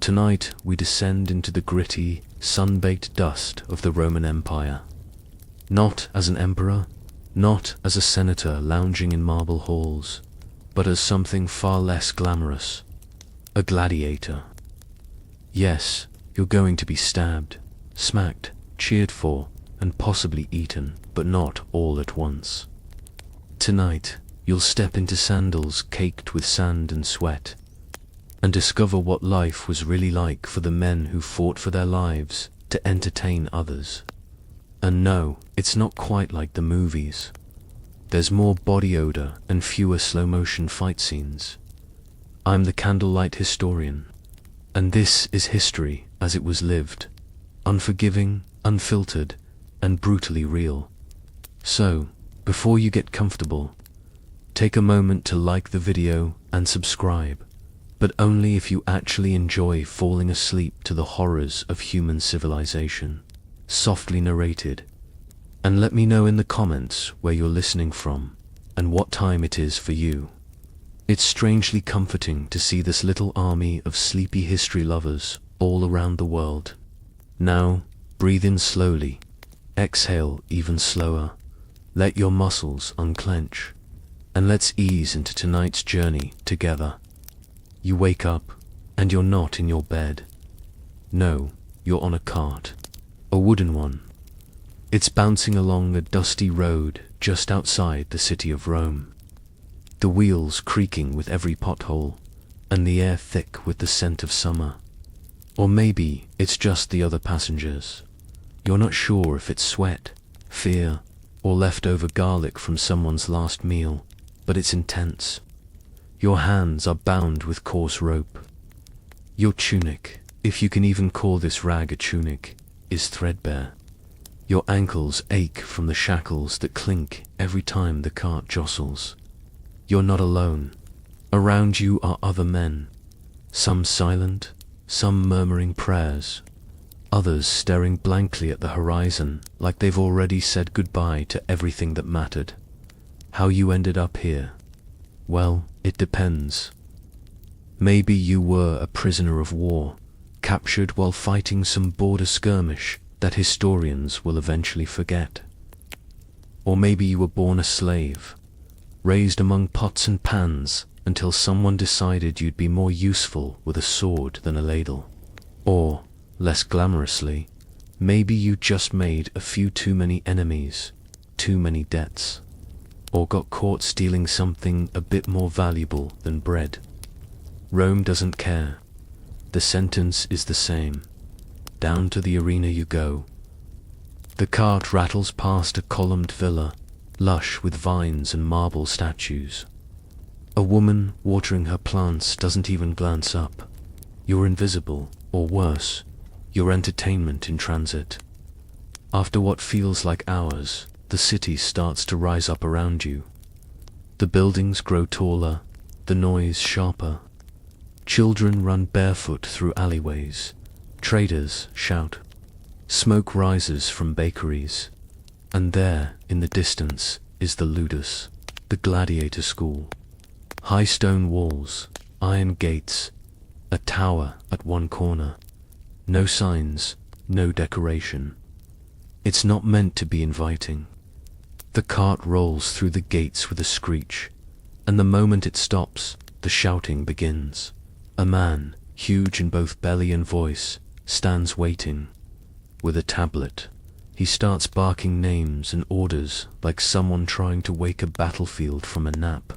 tonight we descend into the gritty, sun-baked dust of the Roman Empire. Not as an emperor, not as a senator lounging in marble halls, but as something far less glamorous, a gladiator. Yes, you're going to be stabbed, smacked, cheered for, and possibly eaten, but not all at once. Tonight, you'll step into sandals caked with sand and sweat, and discover what life was really like for the men who fought for their lives to entertain others. And no, it's not quite like the movies. There's more body odor and fewer slow-motion fight scenes. I'm the candlelight historian, and this is history as it was lived, unforgiving, unfiltered, and brutally real. So, before you get comfortable, take a moment to like the video and subscribe, but only if you actually enjoy falling asleep to the horrors of human civilization, softly narrated. And let me know in the comments where you're listening from and what time it is for you. It's strangely comforting to see this little army of sleepy history lovers all around the world. Now, breathe in slowly, exhale even slower, let your muscles unclench, and let's ease into tonight's journey together. You wake up, and you're not in your bed. No, you're on a cart, a wooden one. It's bouncing along a dusty road just outside the city of Rome. The wheels creaking with every pothole, and the air thick with the scent of summer. Or maybe it's just the other passengers. You're not sure if it's sweat, fear, or leftover garlic from someone's last meal, but it's intense. Your hands are bound with coarse rope. Your tunic, if you can even call this rag a tunic, is threadbare. Your ankles ache from the shackles that clink every time the cart jostles. You're not alone. Around you are other men, some silent, some murmuring prayers, others staring blankly at the horizon like they've already said goodbye to everything that mattered. How you ended up here? Well, it depends. Maybe you were a prisoner of war, captured while fighting some border skirmish that historians will eventually forget. Or maybe you were born a slave, raised among pots and pans until someone decided you'd be more useful with a sword than a ladle. Or, less glamorously, maybe you just made a few too many enemies, too many debts, or got caught stealing something a bit more valuable than bread. Rome doesn't care. The sentence is the same. Down to the arena you go. The cart rattles past a columned villa, lush with vines and marble statues. A woman watering her plants doesn't even glance up. You're invisible, or worse, you're entertainment in transit. After what feels like hours, the city starts to rise up around you. The buildings grow taller, the noise sharper. Children run barefoot through alleyways. Traders shout. Smoke rises from bakeries. And there, in the distance, is the Ludus, the Gladiator school. High stone walls, iron gates, a tower at one corner. No signs, no decoration. It's not meant to be inviting. The cart rolls through the gates with a screech, and the moment it stops, the shouting begins. A man, huge in both belly and voice, stands waiting. With a tablet, he starts barking names and orders like someone trying to wake a battlefield from a nap.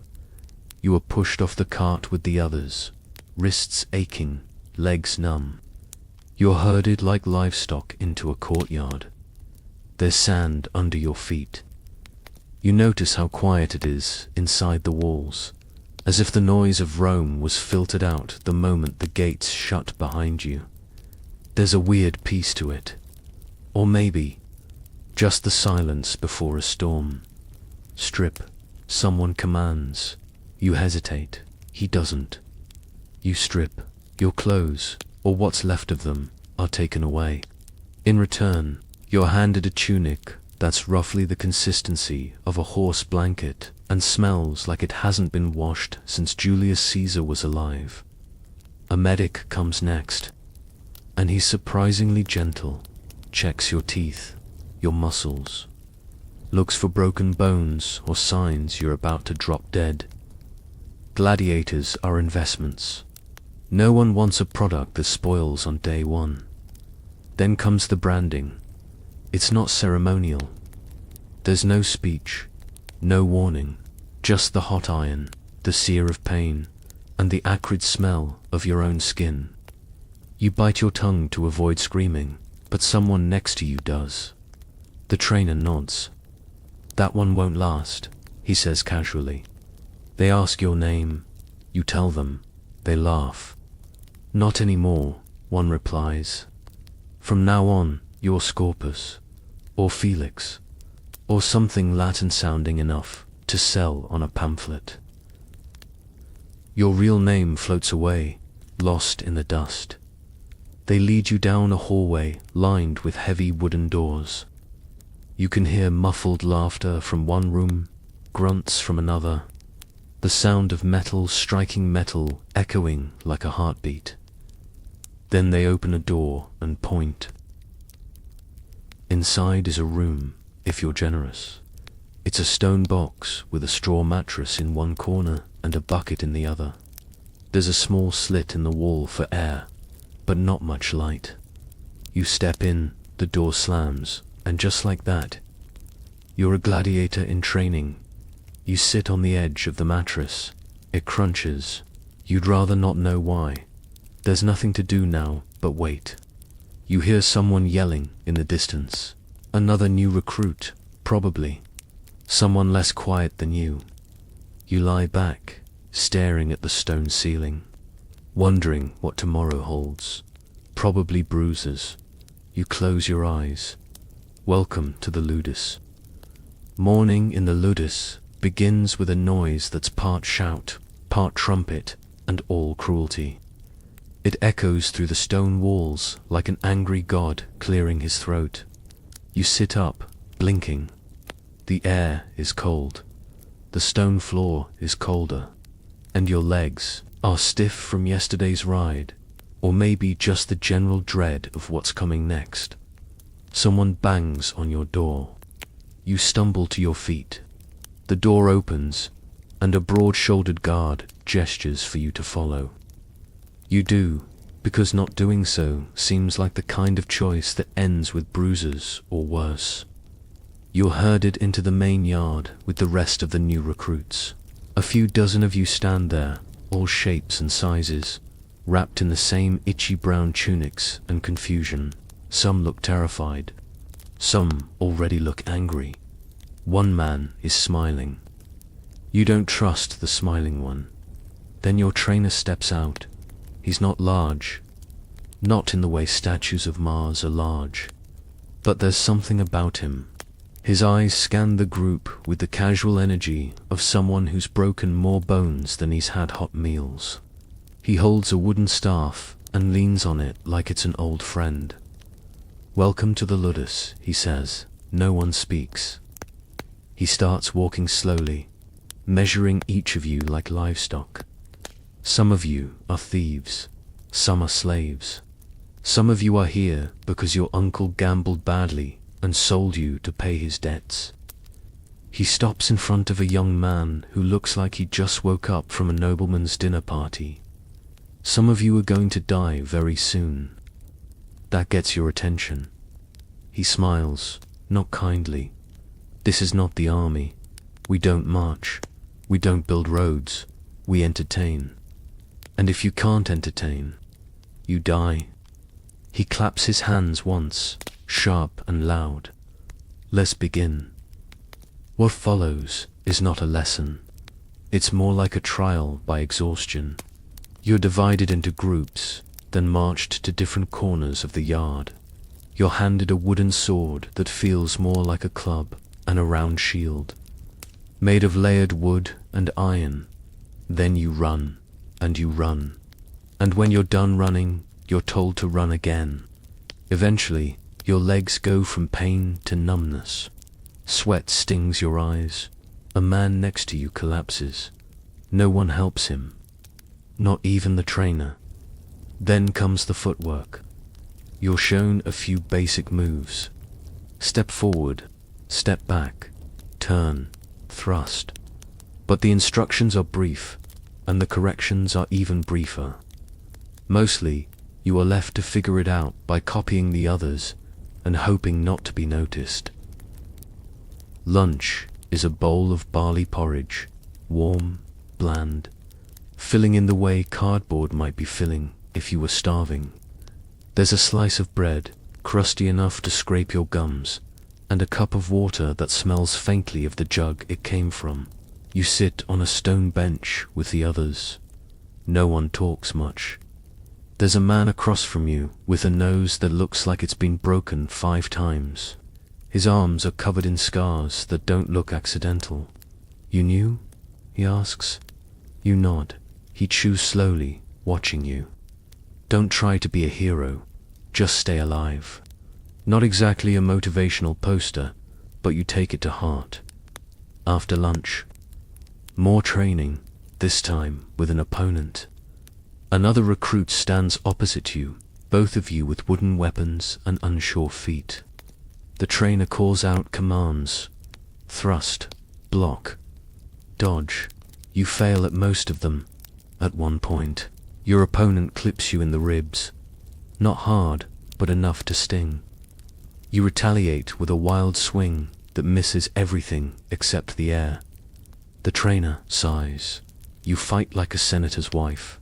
You are pushed off the cart with the others, wrists aching, legs numb. You're herded like livestock into a courtyard. There's sand under your feet. You notice how quiet it is inside the walls, as if the noise of Rome was filtered out the moment the gates shut behind you. There's a weird peace to it. Or maybe, just the silence before a storm. Strip, someone commands. You hesitate. He doesn't. You strip. Your clothes, or what's left of them, are taken away. In return, you're handed a tunic that's roughly the consistency of a horse blanket and smells like it hasn't been washed since Julius Caesar was alive. A medic comes next, and he's surprisingly gentle, checks your teeth, your muscles, looks for broken bones or signs you're about to drop dead. Gladiators are investments. No one wants a product that spoils on day one. Then comes the branding. It's not ceremonial. There's no speech, no warning, just the hot iron, the sear of pain, and the acrid smell of your own skin. You bite your tongue to avoid screaming, but someone next to you does. The trainer nods. "That one won't last," he says casually. They ask your name. You tell them. They laugh. "Not anymore," one replies. "From now on, you're Scorpus, or Felix, or something Latin-sounding enough to sell on a pamphlet." Your real name floats away, lost in the dust. They lead you down a hallway lined with heavy wooden doors. You can hear muffled laughter from one room, grunts from another, the sound of metal striking metal echoing like a heartbeat. Then they open a door and point. Inside is a room, if you're generous. It's a stone box with a straw mattress in one corner and a bucket in the other. There's a small slit in the wall for air, but not much light. You step in, the door slams, and just like that, you're a gladiator in training. You sit on the edge of the mattress. It crunches. You'd rather not know why. There's nothing to do now but wait. You hear someone yelling in the distance. Another new recruit, probably. Someone less quiet than you. You lie back, staring at the stone ceiling, wondering what tomorrow holds. Probably bruises. You close your eyes. Welcome to the Ludus. Morning in the Ludus begins with a noise that's part shout, part trumpet, and all cruelty. It echoes through the stone walls like an angry god clearing his throat. You sit up, blinking. The air is cold. The stone floor is colder. And your legs are stiff from yesterday's ride, or maybe just the general dread of what's coming next. Someone bangs on your door. You stumble to your feet. The door opens, and a broad-shouldered guard gestures for you to follow. You do, because not doing so seems like the kind of choice that ends with bruises or worse. You're herded into the main yard with the rest of the new recruits. A few dozen of you stand there, all shapes and sizes, wrapped in the same itchy brown tunics and confusion. Some look terrified. Some already look angry. One man is smiling. You don't trust the smiling one. Then your trainer steps out. He's not large. Not in the way statues of Mars are large. But there's something about him. His eyes scan the group with the casual energy of someone who's broken more bones than he's had hot meals. He holds a wooden staff and leans on it like it's an old friend. "Welcome to the Ludus," he says. No one speaks. He starts walking slowly, measuring each of you like livestock. Some of you are thieves. Some are slaves. Some of you are here because your uncle gambled badly and sold you to pay his debts. He stops in front of a young man who looks like he just woke up from a nobleman's dinner party. Some of you are going to die very soon. That gets your attention. He smiles, not kindly. This is not the army. We don't march. We don't build roads. We entertain. And if you can't entertain, you die. He claps his hands once, sharp and loud. Let's begin. What follows is not a lesson. It's more like a trial by exhaustion. You're divided into groups, then marched to different corners of the yard. You're handed a wooden sword that feels more like a club and a round shield, made of layered wood and iron. Then you run, and you run. And when you're done running, you're told to run again. Eventually, your legs go from pain to numbness. Sweat stings your eyes. A man next to you collapses. No one helps him. Not even the trainer. Then comes the footwork. You're shown a few basic moves. Step forward, step back, turn, thrust. But the instructions are brief, and the corrections are even briefer. Mostly, you are left to figure it out by copying the others and hoping not to be noticed. Lunch is a bowl of barley porridge, warm, bland, filling in the way cardboard might be filling if you were starving. There's a slice of bread, crusty enough to scrape your gums, and a cup of water that smells faintly of the jug it came from. You sit on a stone bench with the others. No one talks much. There's a man across from you with a nose that looks like it's been broken 5 times. His arms are covered in scars that don't look accidental. "You knew?" he asks. You nod. He chews slowly, watching you. Don't try to be a hero, just stay alive. Not exactly a motivational poster, but you take it to heart. After lunch, more training, this time with an opponent. Another recruit stands opposite you, both of you with wooden weapons and unsure feet. The trainer calls out commands. Thrust, block, dodge. You fail at most of them. At one point, your opponent clips you in the ribs. Not hard, but enough to sting. You retaliate with a wild swing that misses everything except the air. The trainer sighs. You fight like a senator's wife.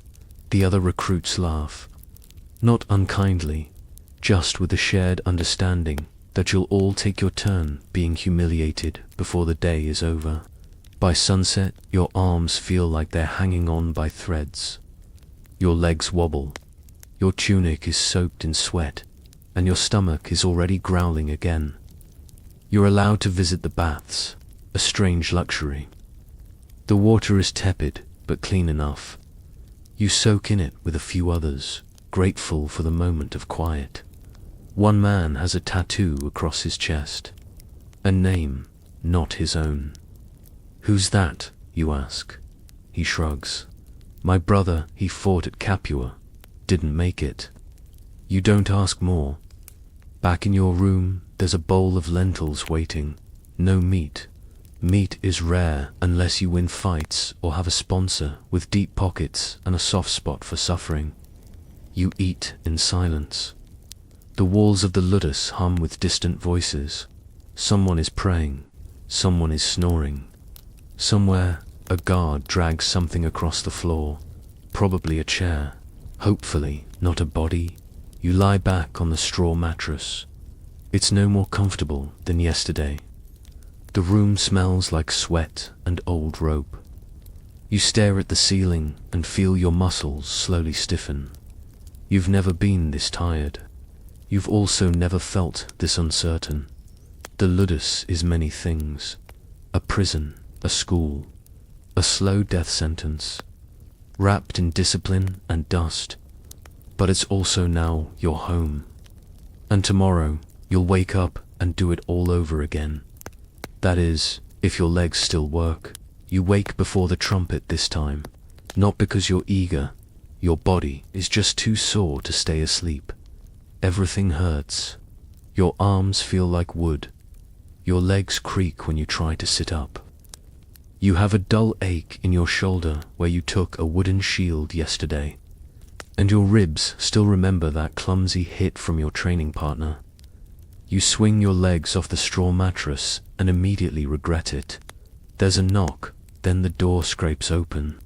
The other recruits laugh. Not unkindly, just with a shared understanding that you'll all take your turn being humiliated before the day is over. By sunset, your arms feel like they're hanging on by threads. Your legs wobble. Your tunic is soaked in sweat, and your stomach is already growling again. You're allowed to visit the baths, a strange luxury. The water is tepid, but clean enough. You soak in it with a few others, grateful for the moment of quiet. One man has a tattoo across his chest. A name, not his own. "Who's that?" you ask. He shrugs. "My brother, he fought at Capua. Didn't make it." You don't ask more. Back in your room, there's a bowl of lentils waiting. No meat. Meat is rare unless you win fights or have a sponsor with deep pockets and a soft spot for suffering. You eat in silence. The walls of the ludus hum with distant voices. Someone is praying. Someone is snoring. Somewhere, a guard drags something across the floor. Probably a chair. Hopefully, not a body. You lie back on the straw mattress. It's no more comfortable than yesterday. The room smells like sweat and old rope. You stare at the ceiling and feel your muscles slowly stiffen. You've never been this tired. You've also never felt this uncertain. The ludus is many things. A prison, a school, a slow death sentence, wrapped in discipline and dust. But it's also now your home. And tomorrow, you'll wake up and do it all over again. That is, if your legs still work. You wake before the trumpet this time. Not because you're eager. Your body is just too sore to stay asleep. Everything hurts. Your arms feel like wood. Your legs creak when you try to sit up. You have a dull ache in your shoulder where you took a wooden shield yesterday. And your ribs still remember that clumsy hit from your training partner. You swing your legs off the straw mattress and immediately regret it. There's a knock, then the door scrapes open.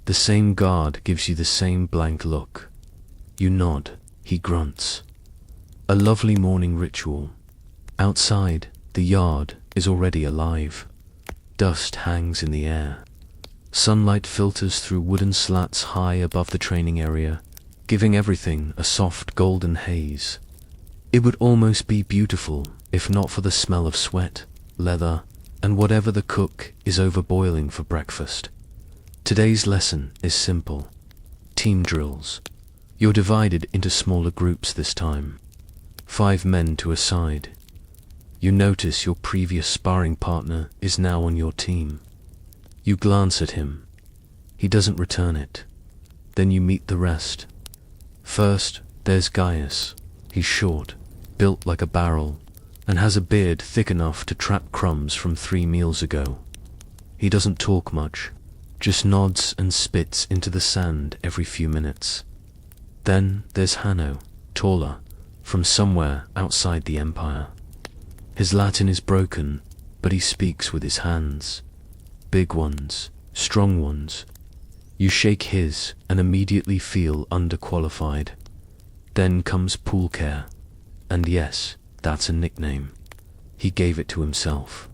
The same guard gives you the same blank look. You nod, he grunts. A lovely morning ritual. Outside, the yard is already alive. Dust hangs in the air. Sunlight filters through wooden slats high above the training area, giving everything a soft golden haze. It would almost be beautiful if not for the smell of sweat, leather, and whatever the cook is overboiling for breakfast. Today's lesson is simple. Team drills. You're divided into smaller groups this time. 5 men to a side. You notice your previous sparring partner is now on your team. You glance at him. He doesn't return it. Then you meet the rest. First, there's Gaius, He's short, built like a barrel, and has a beard thick enough to trap crumbs from 3 meals ago. He doesn't talk much, just nods and spits into the sand every few minutes. Then there's Hanno, taller, from somewhere outside the Empire. His Latin is broken, but he speaks with his hands. Big ones, strong ones. You shake his and immediately feel underqualified. Then comes Poolcare, and yes, that's a nickname. He gave it to himself.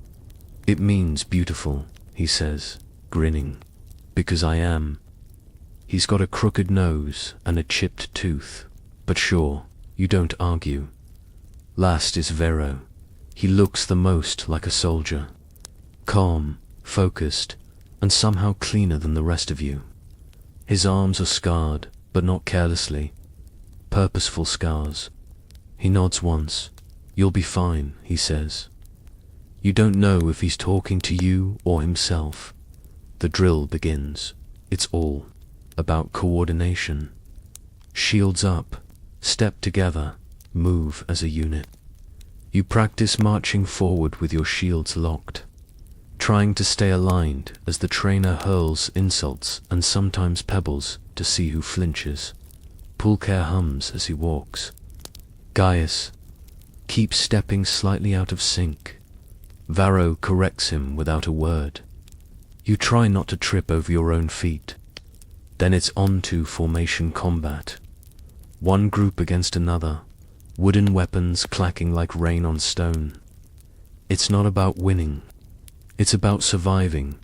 It means beautiful, he says, grinning, because I am. He's got a crooked nose and a chipped tooth, but sure, you don't argue. Last is Vero. He looks the most like a soldier. Calm, focused, and somehow cleaner than the rest of you. His arms are scarred, but not carelessly. Purposeful scars. He nods once. You'll be fine, he says. You don't know if he's talking to you or himself. The drill begins. It's all about coordination. Shields up, step together, move as a unit. You practice marching forward with your shields locked, trying to stay aligned as the trainer hurls insults and sometimes pebbles to see who flinches. Poolcare hums as he walks. Gaius keeps stepping slightly out of sync. Varro corrects him without a word. You try not to trip over your own feet. Then it's on to formation combat. One group against another, wooden weapons clacking like rain on stone. It's not about winning. It's about surviving,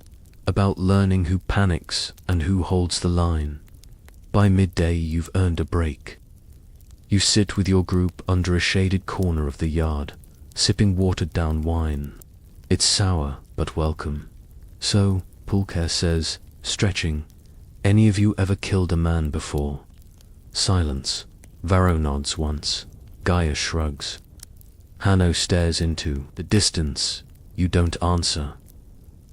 about learning who panics and who holds the line. By midday you've earned a break. You sit with your group under a shaded corner of the yard, sipping watered-down wine. It's sour, but welcome. So, Poolcare says, stretching, any of you ever killed a man before? Silence. Varro nods once. Gaius shrugs. Hanno stares into the distance. You don't answer.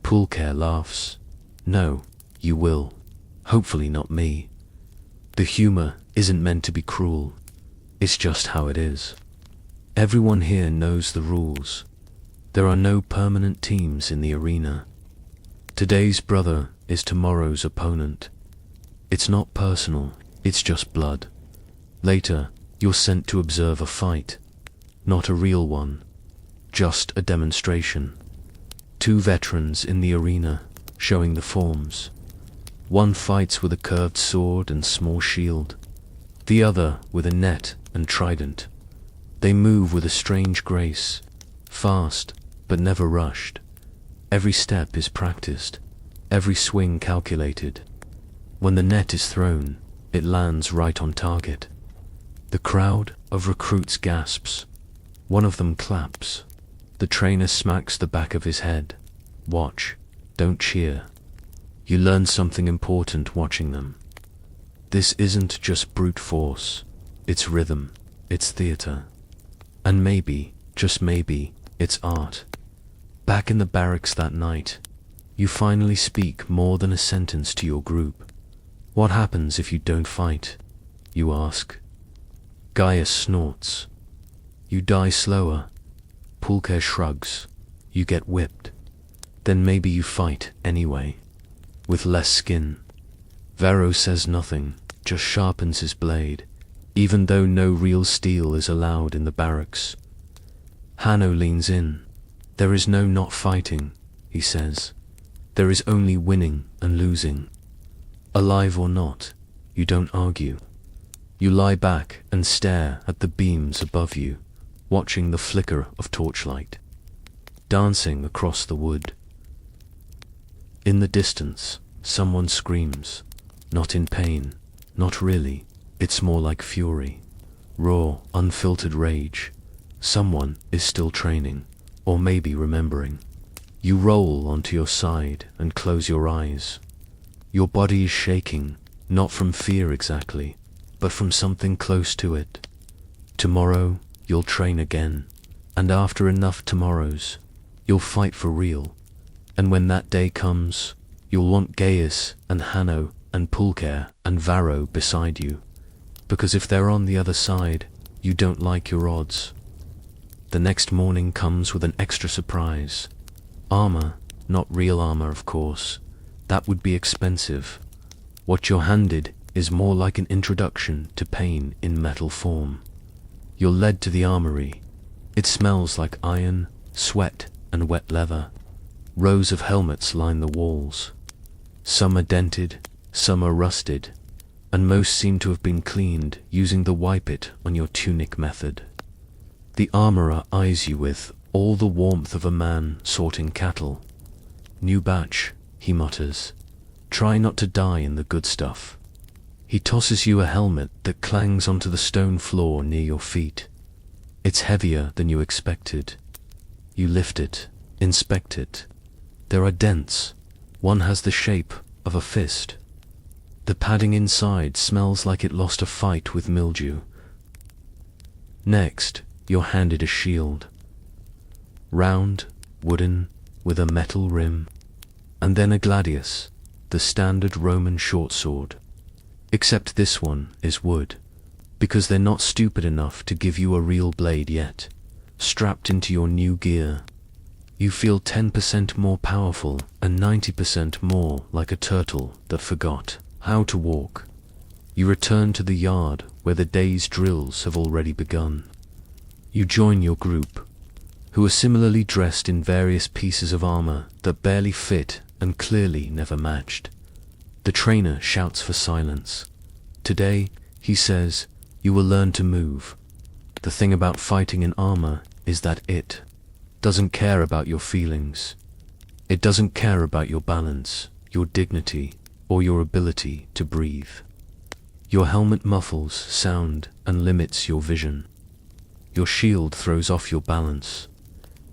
Poolcare laughs. No, you will. Hopefully not me. The humor isn't meant to be cruel. It's just how it is. Everyone here knows the rules. There are no permanent teams in the arena. Today's brother is tomorrow's opponent. It's not personal, it's just blood. Later, you're sent to observe a fight. Not a real one. Just a demonstration. 2 veterans in the arena, showing the forms. One fights with a curved sword and small shield. The other with a net and trident. They move with a strange grace. Fast, but never rushed. Every step is practiced. Every swing calculated. When the net is thrown, it lands right on target. The crowd of recruits gasps. One of them claps. The trainer smacks the back of his head. Watch, don't cheer. You learn something important watching them. This isn't just brute force. It's rhythm. It's theater. And maybe, just maybe, it's art. Back in the barracks that night, you finally speak more than a sentence to your group. What happens if you don't fight? You ask. Gaius snorts. You die slower. Poolcare shrugs. You get whipped. Then maybe you fight anyway. With less skin. Varro says nothing, just sharpens his blade, even though no real steel is allowed in the barracks. Hanno leans in. There is no not fighting, he says. There is only winning and losing. Alive or not, you don't argue. You lie back and stare at the beams above you, watching the flicker of torchlight, dancing across the wood. In the distance, someone screams, not in pain, not really, it's more like fury, raw, unfiltered rage. Someone is still training, or maybe remembering. You roll onto your side and close your eyes. Your body is shaking, not from fear exactly, but from something close to it. Tomorrow, you'll train again, and after enough tomorrows, you'll fight for real. And when that day comes, you'll want Gaius and Hanno and Poolcare and Varro beside you. Because if they're on the other side, you don't like your odds. The next morning comes with an extra surprise. Armor, not real armor, of course. That would be expensive. What you're handed is more like an introduction to pain in metal form. You're led to the armory. It smells like iron, sweat, and wet leather. Rows of helmets line the walls. Some are dented, some are rusted, and most seem to have been cleaned using the wipe it on your tunic method. The armorer eyes you with all the warmth of a man sorting cattle. New batch, he mutters. Try not to die in the good stuff. He tosses you a helmet that clangs onto the stone floor near your feet. It's heavier than you expected. You lift it, inspect it. There are dents. One has the shape of a fist. The padding inside smells like it lost a fight with mildew. Next, you're handed a shield. Round, wooden, with a metal rim. And then a gladius, the standard Roman short sword. Except this one is wood, because they're not stupid enough to give you a real blade yet. Strapped into your new gear, you feel 10% more powerful and 90% more like a turtle that forgot how to walk. You return to the yard where the day's drills have already begun. You join your group, who are similarly dressed in various pieces of armor that barely fit and clearly never matched. The trainer shouts for silence. Today, he says, you will learn to move. The thing about fighting in armor is that it doesn't care about your feelings. It doesn't care about your balance, your dignity, or your ability to breathe. Your helmet muffles sound and limits your vision. Your shield throws off your balance,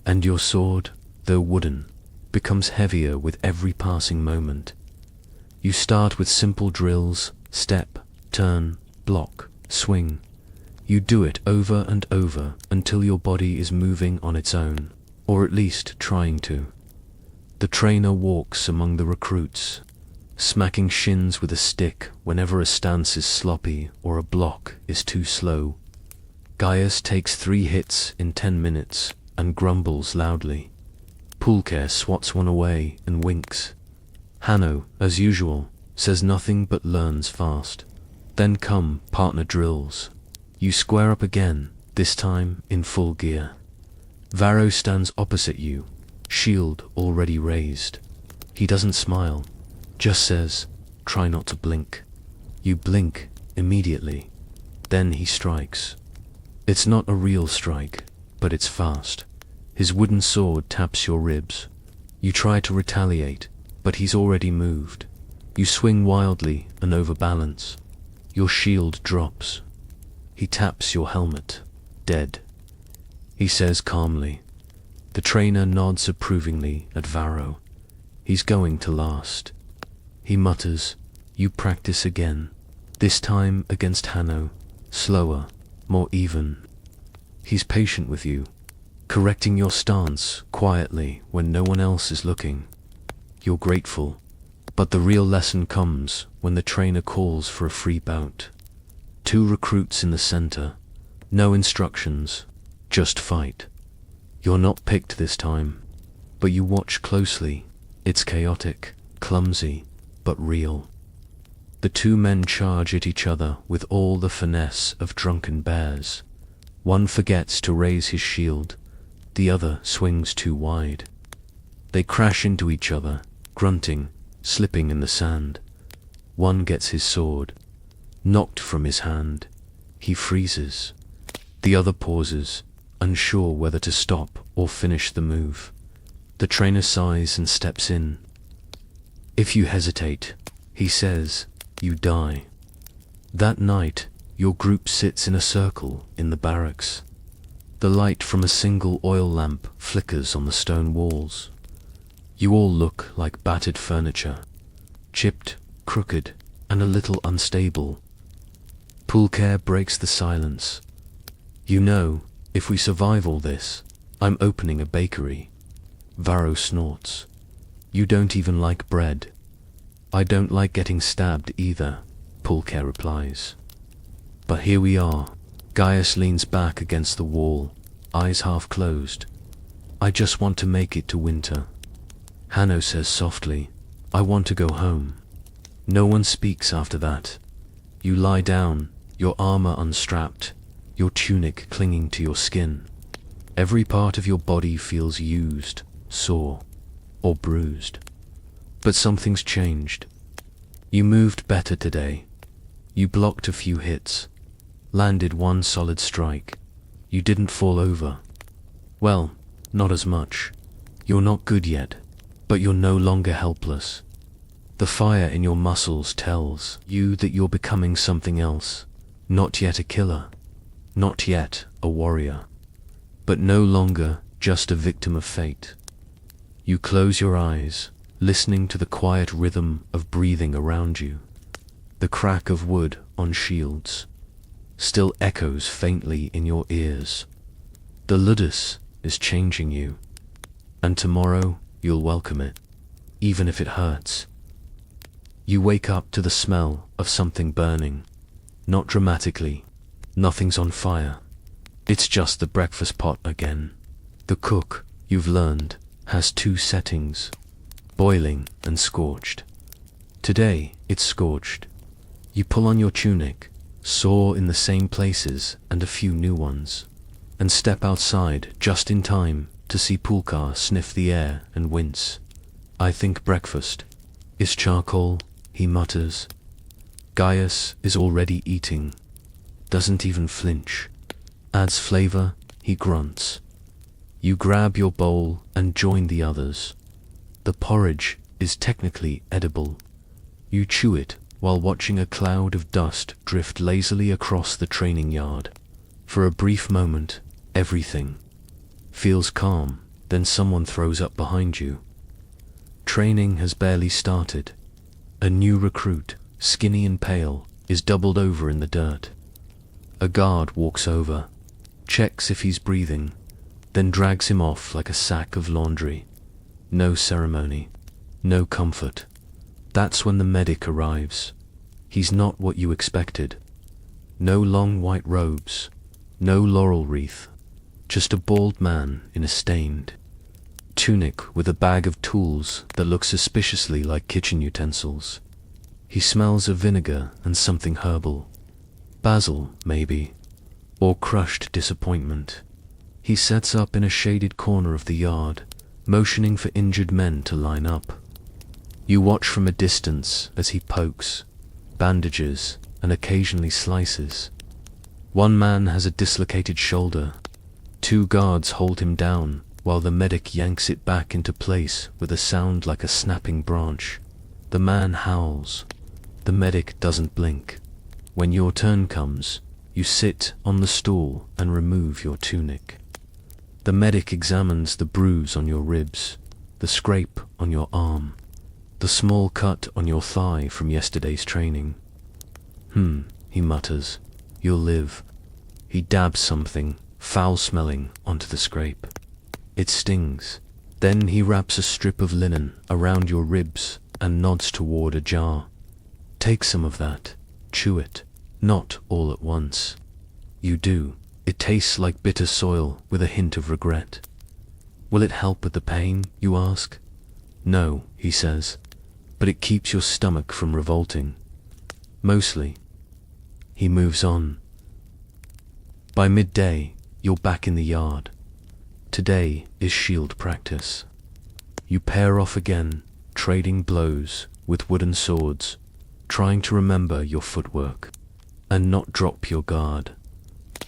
and your sword, though wooden, becomes heavier with every passing moment. You start with simple drills: step, turn, block, swing. You do it over and over until your body is moving on its own, or at least trying to. The trainer walks among the recruits, smacking shins with a stick whenever a stance is sloppy or a block is too slow. Gaius takes 3 hits in 10 minutes and grumbles loudly. Pulcher swats one away and winks. Hanno, as usual, says nothing but learns fast. Then come partner drills. You square up again, this time in full gear. Varro stands opposite you, shield already raised. He doesn't smile, just says, try not to blink. You blink immediately. Then he strikes. It's not a real strike, but it's fast. His wooden sword taps your ribs. You try to retaliate, but he's already moved. You swing wildly and overbalance. Your shield drops. He taps your helmet. Dead. He says calmly. The trainer nods approvingly at Varro. He's going to last. He mutters, you practice again. This time against Hanno. Slower, more even. He's patient with you, correcting your stance quietly when no one else is looking. You're grateful, but the real lesson comes when the trainer calls for a free bout. 2 recruits in the center, no instructions, just fight. You're not picked this time, but you watch closely. It's chaotic, clumsy, but real. The 2 men charge at each other with all the finesse of drunken bears. One forgets to raise his shield, the other swings too wide. They crash into each other, grunting, slipping in the sand. One gets his sword knocked from his hand. He freezes. The other pauses, unsure whether to stop or finish the move. The trainer sighs and steps in. If you hesitate, he says, you die. That night, your group sits in a circle in the barracks. The light from a single oil lamp flickers on the stone walls. You all look like battered furniture, chipped, crooked, and a little unstable. Pulcher breaks the silence. You know, if we survive all this, I'm opening a bakery. Varro snorts. You don't even like bread. I don't like getting stabbed either, Pulcher replies. But here we are, Gaius leans back against the wall, eyes half closed. I just want to make it to winter. Hanno says softly, I want to go home. No one speaks after that. You lie down, your armor unstrapped, your tunic clinging to your skin. Every part of your body feels used, sore, or bruised. But something's changed. You moved better today. You blocked a few hits, landed one solid strike. You didn't fall over. Well, not as much. You're not good yet, but you're no longer helpless. The fire in your muscles tells you that you're becoming something else. Not yet a killer, not yet a warrior, but no longer just a victim of fate. You close your eyes, listening to the quiet rhythm of breathing around you. The crack of wood on shields still echoes faintly in your ears. The ludus is changing you, and tomorrow you'll welcome it, even if it hurts. You wake up to the smell of something burning. Not dramatically. Nothing's on fire. It's just the breakfast pot again. The cook, you've learned, has two settings, boiling and scorched. Today, it's scorched. You pull on your tunic, saw in the same places and a few new ones, and step outside just in time to see Pulkar sniff the air and wince. I think breakfast is charcoal, he mutters. Gaius is already eating, doesn't even flinch. Adds flavor, he grunts. You grab your bowl and join the others. The porridge is technically edible. You chew it while watching a cloud of dust drift lazily across the training yard. For a brief moment, everything feels calm, then someone throws up behind you. Training has barely started. A new recruit, skinny and pale, is doubled over in the dirt. A guard walks over, checks if he's breathing, then drags him off like a sack of laundry. No ceremony, no comfort. That's when the medic arrives. He's not what you expected. No long white robes, no laurel wreath, just a bald man in a stained tunic with a bag of tools that look suspiciously like kitchen utensils. He smells of vinegar and something herbal. Basil, maybe, or crushed disappointment. He sets up in a shaded corner of the yard, motioning for injured men to line up. You watch from a distance as he pokes, bandages, and occasionally slices. One man has a dislocated shoulder. Two guards hold him down, while the medic yanks it back into place with a sound like a snapping branch. The man howls. The medic doesn't blink. When your turn comes, you sit on the stool and remove your tunic. The medic examines the bruise on your ribs, the scrape on your arm, the small cut on your thigh from yesterday's training. He mutters, you'll live. He dabs something, foul-smelling, onto the scrape. It stings. Then he wraps a strip of linen around your ribs and nods toward a jar. Take some of that, chew it, not all at once. You do. It tastes like bitter soil with a hint of regret. Will it help with the pain, you ask? No, he says, but it keeps your stomach from revolting. Mostly. He moves on. By midday, you're back in the yard. Today is shield practice. You pair off again, trading blows with wooden swords, trying to remember your footwork and not drop your guard.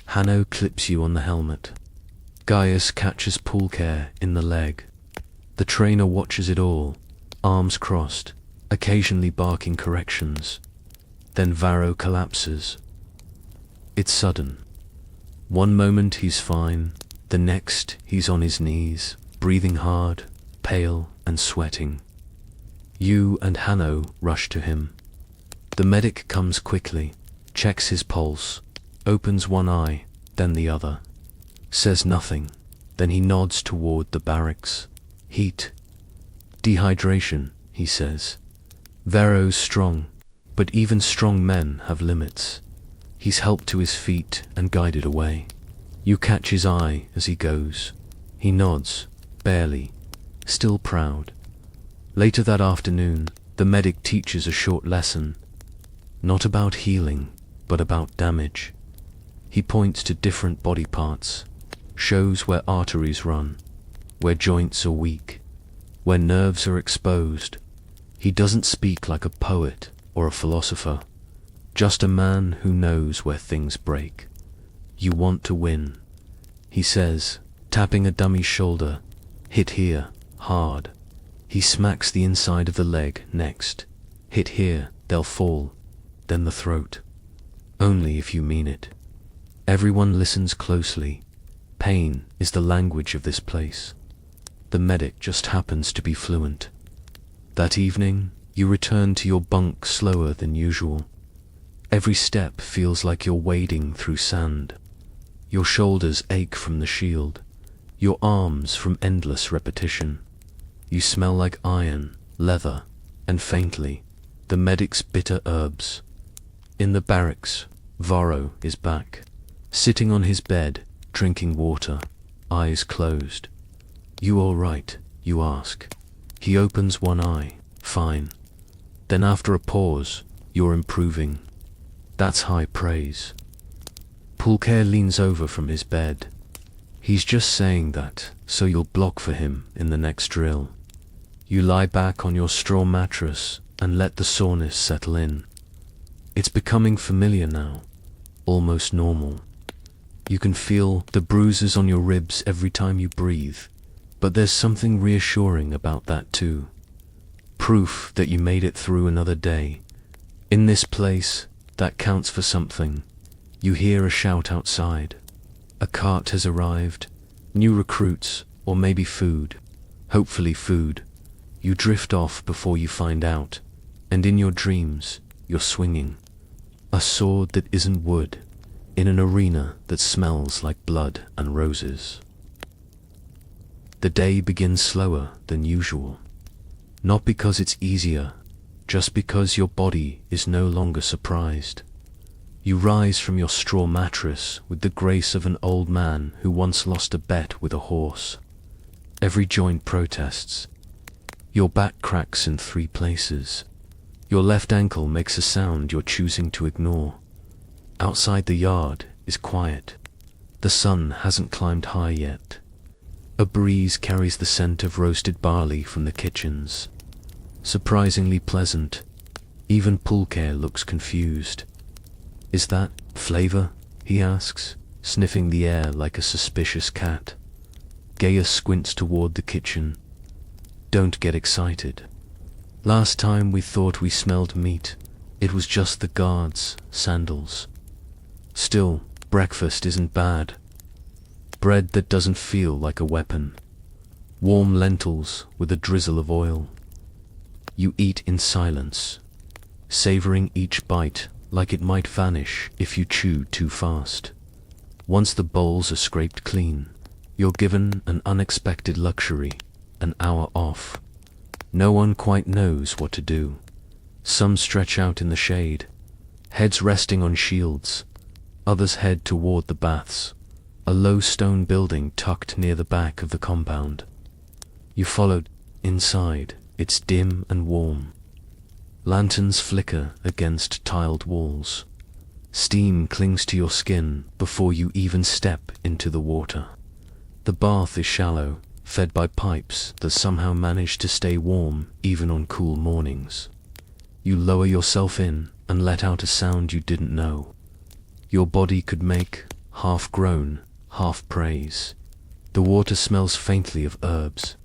Hanno clips you on the helmet. Gaius catches Pulkar in the leg. The trainer watches it all, arms crossed, occasionally barking corrections. Then Varro collapses. It's sudden. One moment he's fine, the next he's on his knees, breathing hard, pale and sweating. You and Hanno rush to him. The medic comes quickly, checks his pulse, opens one eye, then the other. Says nothing, then he nods toward the barracks. Heat. Dehydration, he says. Varro's strong, but even strong men have limits. He's helped to his feet and guided away. You catch his eye as he goes. He nods, barely, still proud. Later that afternoon, the medic teaches a short lesson, not about healing, but about damage. He points to different body parts, shows where arteries run, where joints are weak, where nerves are exposed. He doesn't speak like a poet or a philosopher, just a man who knows where things break. You want to win, he says, tapping a dummy's shoulder. Hit here, hard. He smacks the inside of the leg next. Hit here, they'll fall. Then the throat. Only if you mean it. Everyone listens closely. Pain is the language of this place. The medic just happens to be fluent. That evening, you return to your bunk slower than usual. Every step feels like you're wading through sand. Your shoulders ache from the shield, your arms from endless repetition. You smell like iron, leather, and faintly, the medic's bitter herbs. In the barracks, Varro is back, sitting on his bed, drinking water, eyes closed. You all right? You ask. He opens one eye. Fine. Then after a pause, you're improving. That's high praise. Pulcher leans over from his bed. He's just saying that, so you'll block for him in the next drill. You lie back on your straw mattress and let the soreness settle in. It's becoming familiar now, almost normal. You can feel the bruises on your ribs every time you breathe, but there's something reassuring about that too. Proof that you made it through another day. In this place, that counts for something. You hear a shout outside. A cart has arrived. New recruits, or maybe food. Hopefully food. You drift off before you find out, and in your dreams, you're swinging a sword that isn't wood, in an arena that smells like blood and roses. The day begins slower than usual. Not because it's easier, just because your body is no longer surprised. You rise from your straw mattress with the grace of an old man who once lost a bet with a horse. Every joint protests. Your back cracks in 3 places. Your left ankle makes a sound you're choosing to ignore. Outside the yard is quiet. The sun hasn't climbed high yet. A breeze carries the scent of roasted barley from the kitchens. Surprisingly pleasant. Even Pulcher looks confused. Is that flavor? He asks, sniffing the air like a suspicious cat. Gaius squints toward the kitchen. Don't get excited. Last time we thought we smelled meat. It was just the guards' sandals. Still, breakfast isn't bad. Bread that doesn't feel like a weapon. Warm lentils with a drizzle of oil. You eat in silence, savoring each bite like it might vanish if you chew too fast. Once the bowls are scraped clean, you're given an unexpected luxury, an hour off. No one quite knows what to do. Some stretch out in the shade, heads resting on shields. Others head toward the baths, a low stone building tucked near the back of the compound. You followed inside. It's dim and warm. Lanterns flicker against tiled walls. Steam clings to your skin before you even step into the water. The bath is shallow, fed by pipes that somehow manage to stay warm even on cool mornings. You lower yourself in and let out a sound you didn't know. Your body could make, half groan, half praise. The water smells faintly of herbs.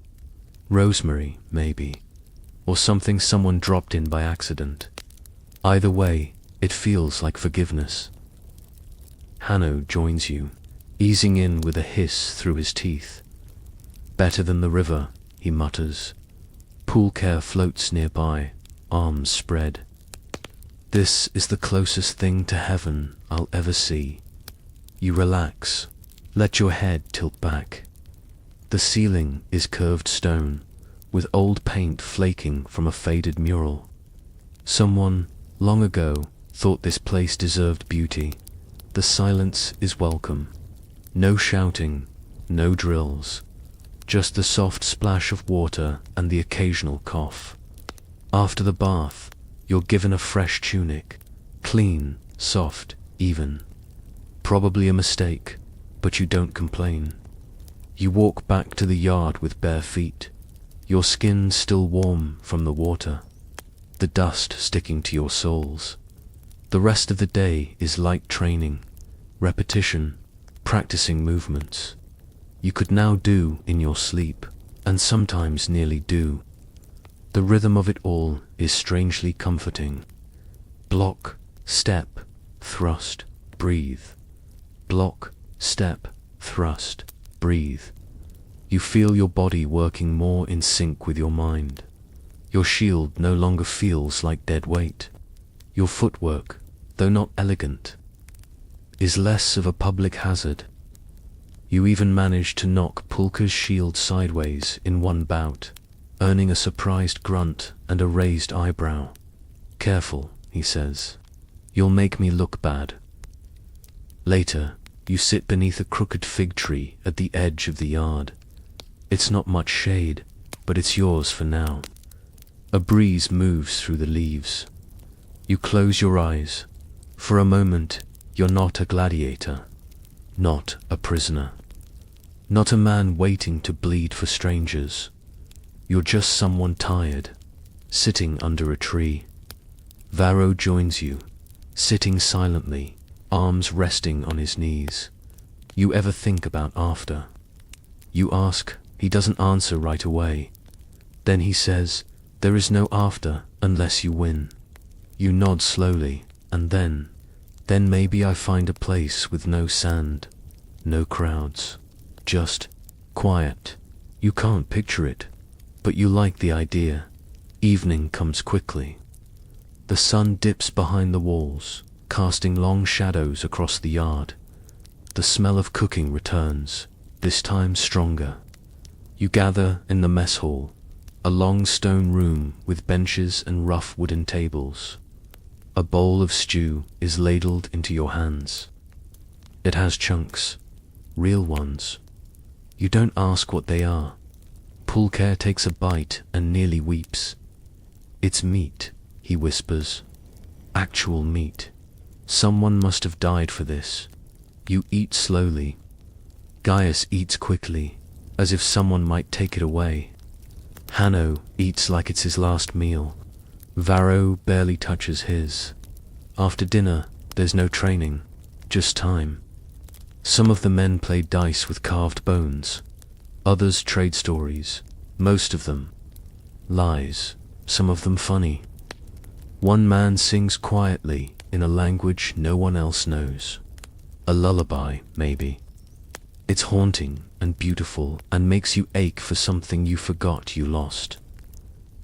Rosemary, maybe. Or something someone dropped in by accident. Either way, it feels like forgiveness. Hanno joins you, easing in with a hiss through his teeth. Better than the river, he mutters. Pulcher floats nearby, arms spread. This is the closest thing to heaven I'll ever see. You relax, let your head tilt back. The ceiling is curved stone, with old paint flaking from a faded mural. Someone, long ago, thought this place deserved beauty, The silence is welcome. No shouting, no drills. Just the soft splash of water and the occasional cough. After the bath, you're given a fresh tunic. Clean, soft, even. Probably a mistake, but you don't complain. You walk back to the yard with bare feet, your skin still warm from the water, the dust sticking to your soles. The rest of the day is light training, repetition, practicing movements you could now do in your sleep, and sometimes nearly do. The rhythm of it all is strangely comforting. Block, step, thrust, breathe. Block, step, thrust, breathe. You feel your body working more in sync with your mind. Your shield no longer feels like dead weight. Your footwork, though not elegant, is less of a public hazard. You even manage to knock Pulka's shield sideways in one bout, earning a surprised grunt and a raised eyebrow. "Careful," he says. "You'll make me look bad." Later, you sit beneath a crooked fig tree at the edge of the yard. It's not much shade, but it's yours for now. A breeze moves through the leaves. You close your eyes. For a moment, you're not a gladiator, not a prisoner, not a man waiting to bleed for strangers. You're just someone tired, sitting under a tree. Varro joins you, sitting silently, arms resting on his knees. You ever think about after? You ask, he doesn't answer right away. Then he says, "There is no after unless you win." You nod slowly, and then maybe I find a place with no sand, no crowds, just quiet. You can't picture it, but you like the idea. Evening comes quickly. The sun dips behind the walls, casting long shadows across the yard. The smell of cooking returns, this time stronger. You gather in the mess hall, a long stone room with benches and rough wooden tables. A bowl of stew is ladled into your hands. It has chunks, real ones. You don't ask what they are. Pulcher takes a bite and nearly weeps. "It's meat," he whispers. "Actual meat. Someone must have died for this." You eat slowly. Gaius eats quickly, as if someone might take it away. Hanno eats like it's his last meal. Varro barely touches his. After dinner, there's no training, just time. Some of the men play dice with carved bones. Others trade stories, most of them lies, some of them funny. One man sings quietly in a language no one else knows. A lullaby, maybe. It's haunting and beautiful and makes you ache for something you forgot you lost.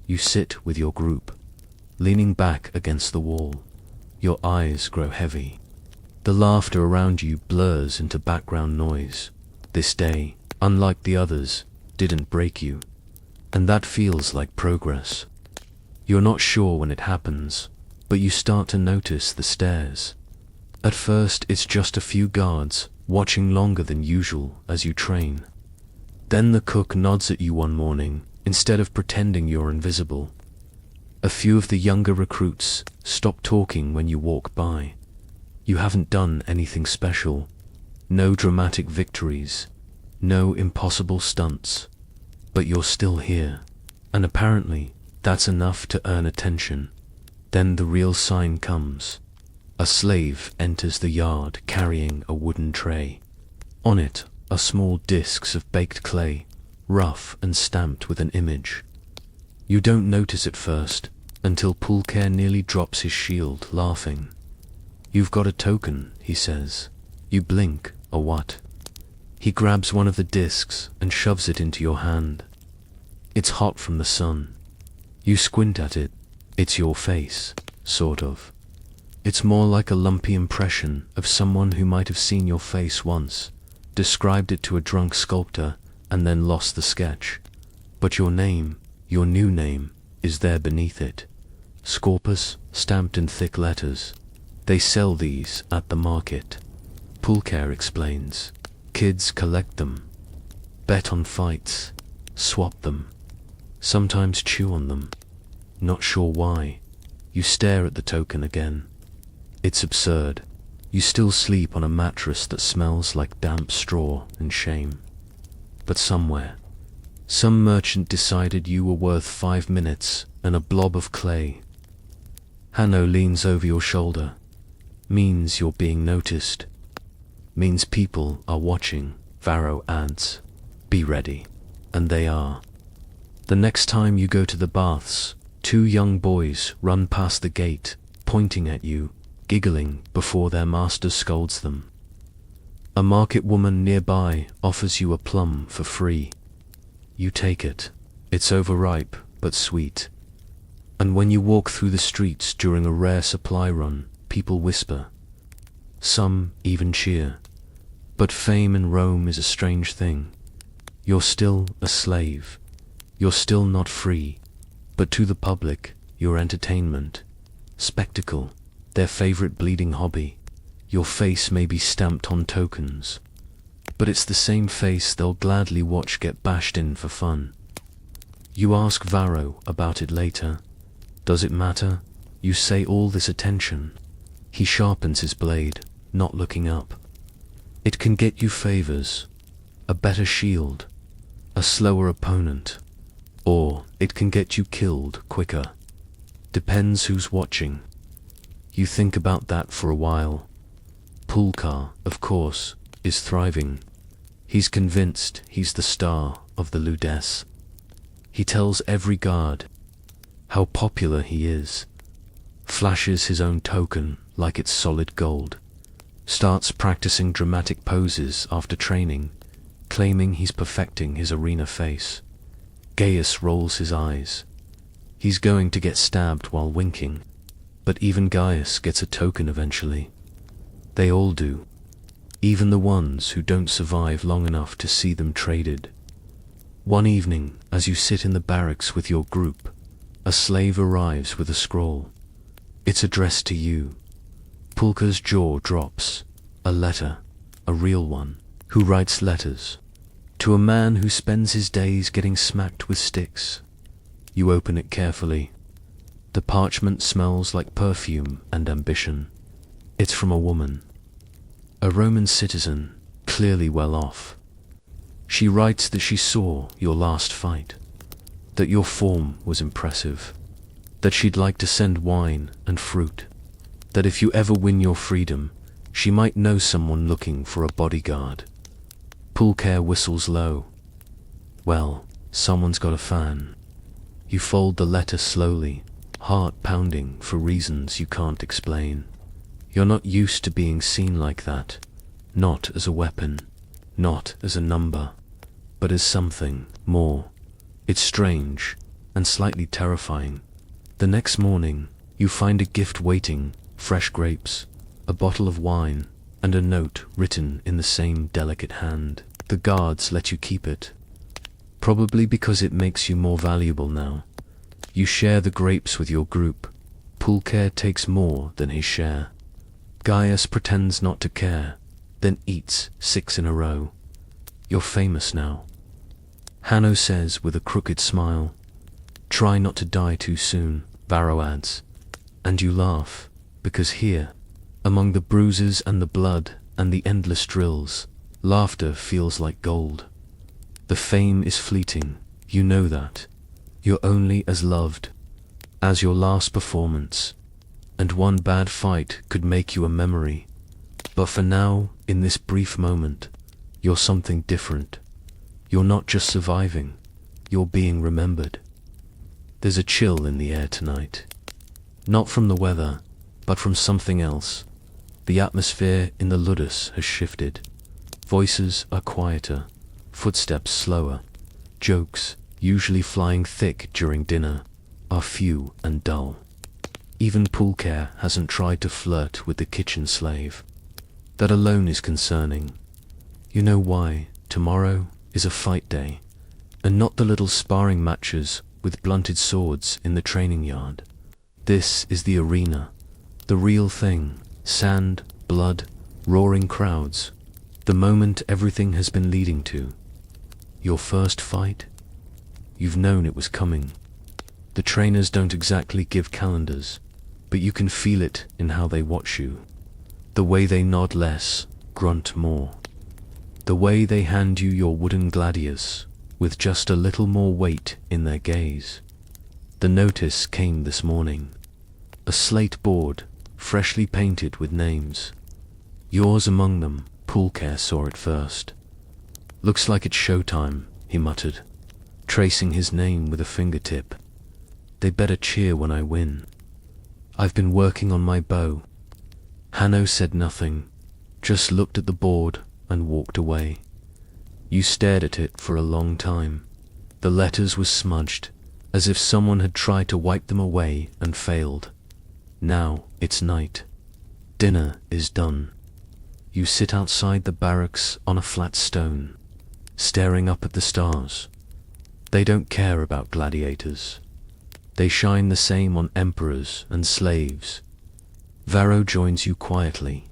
You sit with your group, leaning back against the wall. Your eyes grow heavy. The laughter around you blurs into background noise. This day, unlike the others, didn't break you. And that feels like progress. You're not sure when it happens, but you start to notice the stares. At first, it's just a few guards, watching longer than usual as you train. Then the cook nods at you one morning, instead of pretending you're invisible. A few of the younger recruits stop talking when you walk by. You haven't done anything special. No dramatic victories. No impossible stunts. But you're still here. And apparently, that's enough to earn attention. Then the real sign comes. A slave enters the yard carrying a wooden tray. On it are small discs of baked clay, rough and stamped with an image. You don't notice at first, until Pulcher nearly drops his shield, laughing. "You've got a token," he says. You blink, or what? He grabs one of the discs and shoves it into your hand. It's hot from the sun. You squint at it. It's your face, sort of. It's more like a lumpy impression of someone who might have seen your face once, described it to a drunk sculptor, and then lost the sketch. But your name, your new name, is there beneath it. Scorpus, stamped in thick letters. They sell these at the market. Pulcher explains. Kids collect them, bet on fights, swap them, sometimes chew on them. Not sure why. You stare at the token again. It's absurd. You still sleep on a mattress that smells like damp straw and shame. But somewhere, some merchant decided you were worth 5 minutes and a blob of clay. Hanno leans over your shoulder. Means you're being noticed. Means people are watching. Varro adds, be ready. And they are. The next time you go to the baths, 2 young boys run past the gate, pointing at you, giggling before their master scolds them. A market woman nearby offers you a plum for free. You take it. It's overripe, but sweet. And when you walk through the streets during a rare supply run, people whisper. Some even cheer. But fame in Rome is a strange thing. You're still a slave. You're still not free. But to the public, you're entertainment. Spectacle. Their favorite bleeding hobby. Your face may be stamped on tokens. But it's the same face they'll gladly watch get bashed in for fun. You ask Varro about it later. Does it matter? You say all this attention. He sharpens his blade, not looking up. It can get you favors, a better shield, a slower opponent, or it can get you killed quicker. Depends who's watching. You think about that for a while. Pulcher, of course, is thriving. He's convinced he's the star of the Ludesse. He tells every guard how popular he is, flashes his own token like it's solid gold, starts practicing dramatic poses after training, claiming he's perfecting his arena face. Gaius rolls his eyes. He's going to get stabbed while winking, but even Gaius gets a token eventually. They all do, even the ones who don't survive long enough to see them traded. One evening, as you sit in the barracks with your group, a slave arrives with a scroll. It's addressed to you. Pulcher's jaw drops. A letter, a real one. Who writes letters? To a man who spends his days getting smacked with sticks. You open it carefully. The parchment smells like perfume and ambition. It's from a woman. A Roman citizen, clearly well off. She writes that she saw your last fight, that your form was impressive, that she'd like to send wine and fruit, that if you ever win your freedom, she might know someone looking for a bodyguard. Pulcher whistles low. Well, someone's got a fan. You fold the letter slowly, heart pounding for reasons you can't explain. You're not used to being seen like that, not as a weapon, not as a number, but as something more. It's strange and slightly terrifying. The next morning, you find a gift waiting, fresh grapes, a bottle of wine, and a note written in the same delicate hand. The guards let you keep it, probably because it makes you more valuable now. You share the grapes with your group. Pulcher takes more than his share. Gaius pretends not to care, then eats 6 in a row. You're famous now. Hanno says with a crooked smile. Try not to die too soon, Varro adds. And you laugh, because here, among the bruises and the blood and the endless drills, laughter feels like gold. The fame is fleeting, you know that. You're only as loved as your last performance, and one bad fight could make you a memory. But for now, in this brief moment, you're something different. You're not just surviving, you're being remembered. There's a chill in the air tonight. Not from the weather, but from something else. The atmosphere in the Ludus has shifted. Voices are quieter, footsteps slower. Jokes, usually flying thick during dinner, are few and dull. Even Pulcher hasn't tried to flirt with the kitchen slave. That alone is concerning. You know why? Tomorrow is a fight day, and not the little sparring matches with blunted swords in the training yard. This is the arena, the real thing, sand, blood, roaring crowds, the moment everything has been leading to. Your first fight? You've known it was coming. The trainers don't exactly give calendars, but you can feel it in how they watch you. The way they nod less, grunt more. The way they hand you your wooden gladius, with just a little more weight in their gaze. The notice came this morning. A slate board, freshly painted with names. Yours among them. Pulcher saw it first. Looks like it's showtime, he muttered, tracing his name with a fingertip. They better cheer when I win. I've been working on my bow. Hanno said nothing, just looked at the board and walked away. You stared at it for a long time. The letters were smudged, as if someone had tried to wipe them away and failed. Now it's night. Dinner is done. You sit outside the barracks on a flat stone, staring up at the stars. They don't care about gladiators. They shine the same on emperors and slaves. Varro joins you quietly,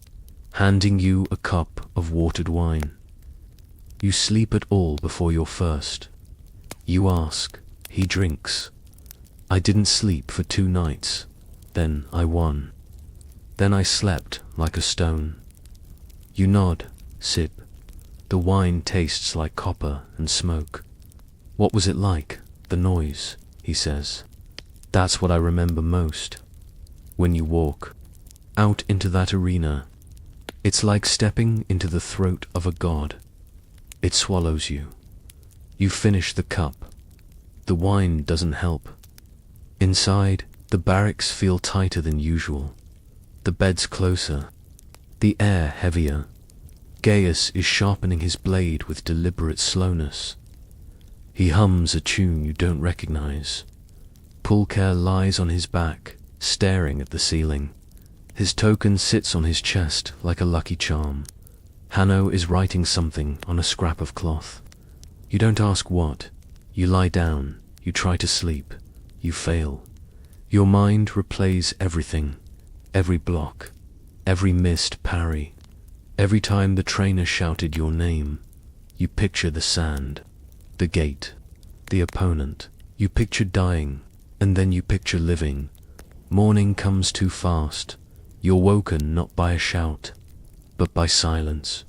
handing you a cup of watered wine. You sleep at all before your first. You ask, he drinks. I didn't sleep for 2 nights. Then I won. Then I slept like a stone. You nod, sip. The wine tastes like copper and smoke. What was it like, the noise, he says. That's what I remember most. When you walk out into that arena, it's like stepping into the throat of a god. It swallows you. You finish the cup. The wine doesn't help. Inside, the barracks feel tighter than usual. The beds closer. The air heavier. Gaius is sharpening his blade with deliberate slowness. He hums a tune you don't recognize. Pulcher lies on his back, staring at the ceiling. His token sits on his chest like a lucky charm. Hanno is writing something on a scrap of cloth. You don't ask what. You lie down. You try to sleep. You fail. Your mind replays everything. Every block. Every missed parry. Every time the trainer shouted your name. You picture the sand. The gate. The opponent. You picture dying. And then you picture living. Morning comes too fast. You're woken not by a shout, but by silence.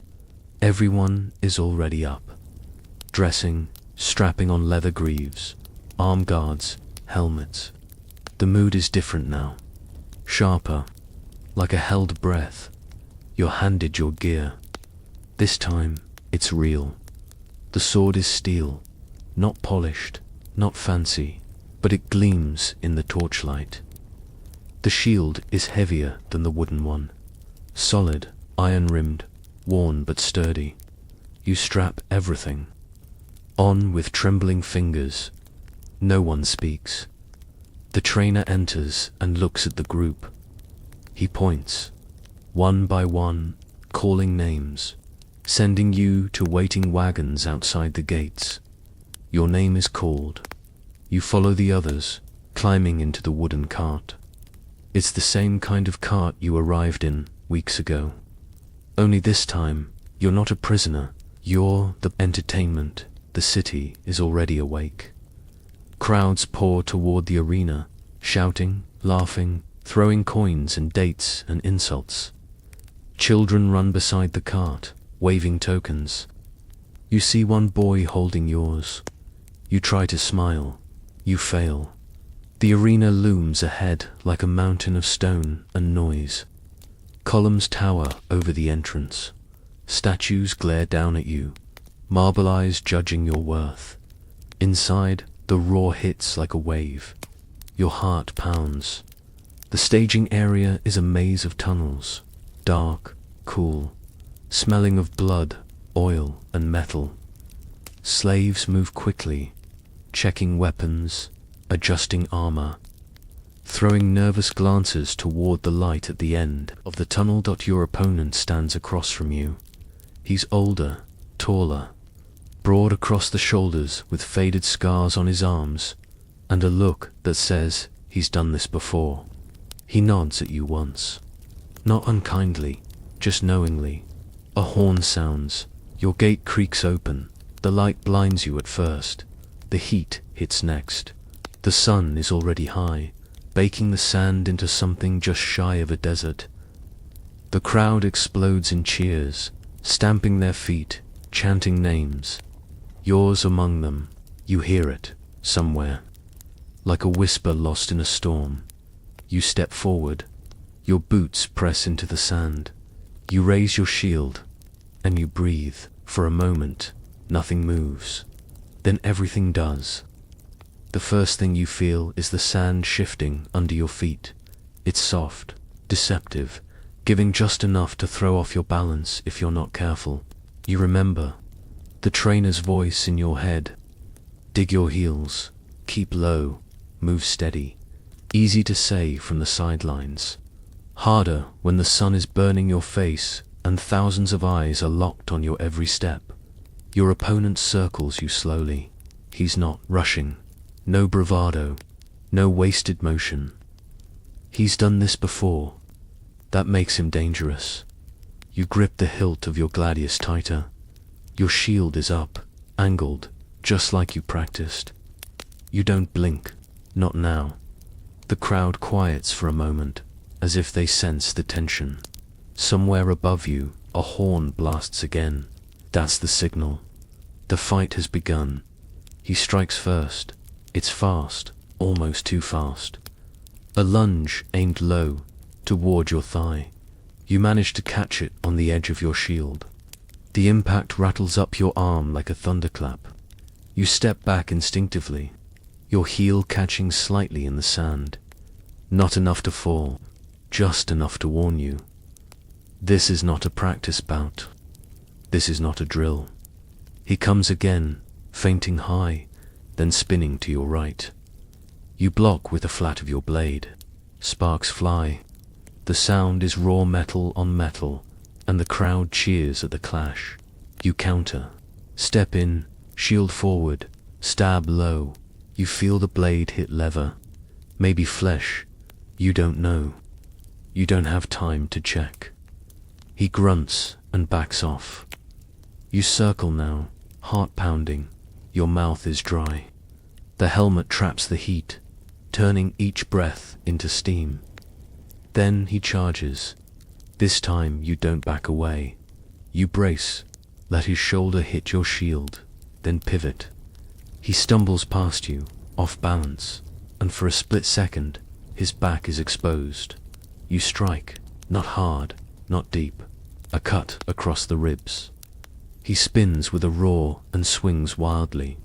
Everyone is already up. Dressing, strapping on leather greaves, arm guards, helmets. The mood is different now. Sharper, like a held breath. You're handed your gear. This time, it's real. The sword is steel, not polished, not fancy, but it gleams in the torchlight. The shield is heavier than the wooden one. Solid, iron-rimmed, worn but sturdy. You strap everything. On with trembling fingers. No one speaks. The trainer enters and looks at the group. He points, one by one, calling names, sending you to waiting wagons outside the gates. Your name is called. You follow the others, climbing into the wooden cart. It's the same kind of cart you arrived in weeks ago. Only this time, you're not a prisoner. You're the entertainment. The city is already awake. Crowds pour toward the arena, shouting, laughing, throwing coins and dates and insults. Children run beside the cart, waving tokens. You see one boy holding yours. You try to smile. You fail. The arena looms ahead like a mountain of stone and noise. Columns tower over the entrance. Statues glare down at you, marble eyes judging your worth. Inside, the roar hits like a wave. Your heart pounds. The staging area is a maze of tunnels, dark, cool, smelling of blood, oil, and metal. Slaves move quickly, checking weapons, adjusting armor, throwing nervous glances toward the light at the end of the tunnel. Your opponent stands across from you. He's older, taller, broad across the shoulders with faded scars on his arms, and a look that says he's done this before. He nods at you once. Not unkindly, just knowingly. A horn sounds, your gate creaks open, the light blinds you at first, the heat hits next. The sun is already high, baking the sand into something just shy of a desert. The crowd explodes in cheers, stamping their feet, chanting names. Yours among them, you hear it, somewhere. Like a whisper lost in a storm. You step forward, your boots press into the sand. You raise your shield, and you breathe. For a moment, nothing moves. Then everything does. The first thing you feel is the sand shifting under your feet. It's soft, deceptive, giving just enough to throw off your balance if you're not careful. You remember the trainer's voice in your head. Dig your heels, keep low, move steady. Easy to say from the sidelines. Harder when the sun is burning your face and thousands of eyes are locked on your every step. Your opponent circles you slowly. He's not rushing. No bravado, no wasted motion. He's done this before. That makes him dangerous. You grip the hilt of your gladius tighter. Your shield is up, angled, just like you practiced. You don't blink, not now. The crowd quiets for a moment, as if they sense the tension. Somewhere above you, a horn blasts again. That's the signal. The fight has begun. He strikes first. It's fast, almost too fast. A lunge aimed low, toward your thigh. You manage to catch it on the edge of your shield. The impact rattles up your arm like a thunderclap. You step back instinctively, your heel catching slightly in the sand. Not enough to fall, just enough to warn you. This is not a practice bout. This is not a drill. He comes again, feinting high, then spinning to your right. You block with the flat of your blade. Sparks fly. The sound is raw metal on metal, and the crowd cheers at the clash. You counter. Step in, shield forward, stab low. You feel the blade hit leather. Maybe flesh. You don't know. You don't have time to check. He grunts and backs off. You circle now, heart pounding. Your mouth is dry. The helmet traps the heat, turning each breath into steam. Then he charges. This time you don't back away. You brace, let his shoulder hit your shield, then pivot. He stumbles past you, off balance, and for a split second, his back is exposed. You strike, not hard, not deep, a cut across the ribs. He spins with a roar and swings wildly.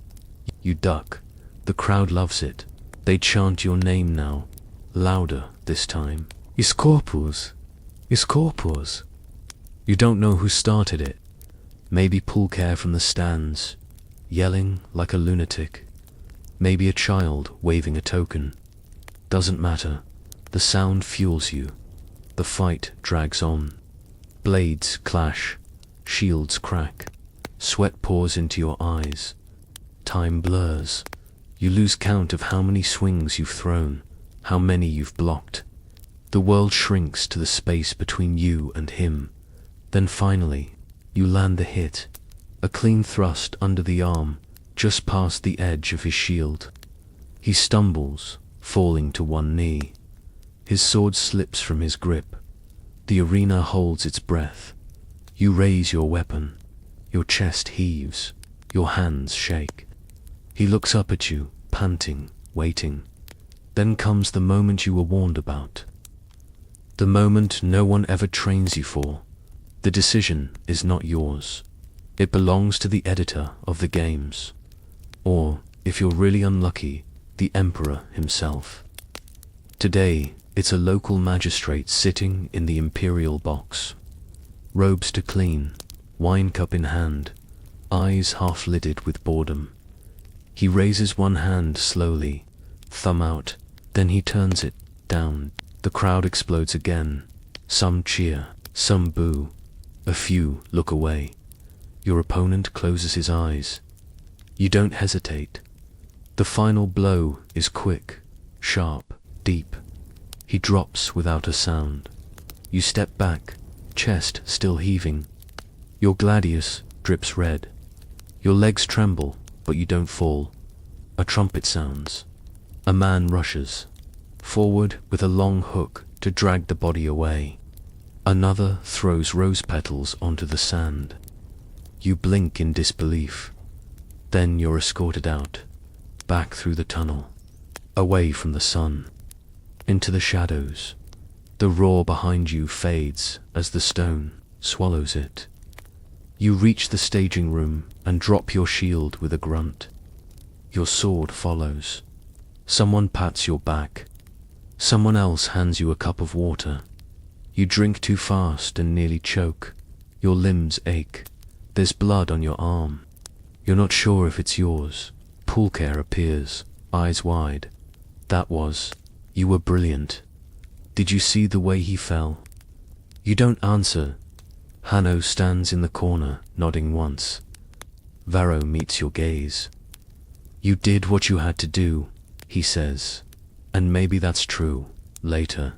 You duck. The crowd loves it. They chant your name now, louder this time. Iskopos! Iskopos! You don't know who started it. Maybe Pulcher from the stands, yelling like a lunatic. Maybe a child waving a token. Doesn't matter. The sound fuels you. The fight drags on. Blades clash. Shields crack. Sweat pours into your eyes. Time blurs. You lose count of how many swings you've thrown, how many you've blocked. The world shrinks to the space between you and him. Then finally, you land the hit. A clean thrust under the arm, just past the edge of his shield. He stumbles, falling to one knee. His sword slips from his grip. The arena holds its breath. You raise your weapon. Your chest heaves. Your hands shake. He looks up at you, panting, waiting. Then comes the moment you were warned about. The moment no one ever trains you for. The decision is not yours. It belongs to the editor of the games. Or, if you're really unlucky, the emperor himself. Today, it's a local magistrate sitting in the imperial box. Robes to clean, wine cup in hand, eyes half-lidded with boredom. He raises one hand slowly, thumb out, then he turns it down. The crowd explodes again. Some cheer, some boo. A few look away. Your opponent closes his eyes. You don't hesitate. The final blow is quick, sharp, deep. He drops without a sound. You step back, chest still heaving. Your gladius drips red. Your legs tremble, but you don't fall. A trumpet sounds. A man rushes forward with a long hook to drag the body away. Another throws rose petals onto the sand. You blink in disbelief. Then you're escorted out, back through the tunnel, away from the sun, into the shadows. The roar behind you fades as the stone swallows it. You reach the staging room and drop your shield with a grunt. Your sword follows. Someone pats your back. Someone else hands you a cup of water. You drink too fast and nearly choke. Your limbs ache. There's blood on your arm. You're not sure if it's yours. Pulcher appears, eyes wide. That was. You were brilliant. Did you see the way he fell? You don't answer. Hanno stands in the corner, nodding once. Varro meets your gaze. You did what you had to do, he says. And maybe that's true, later.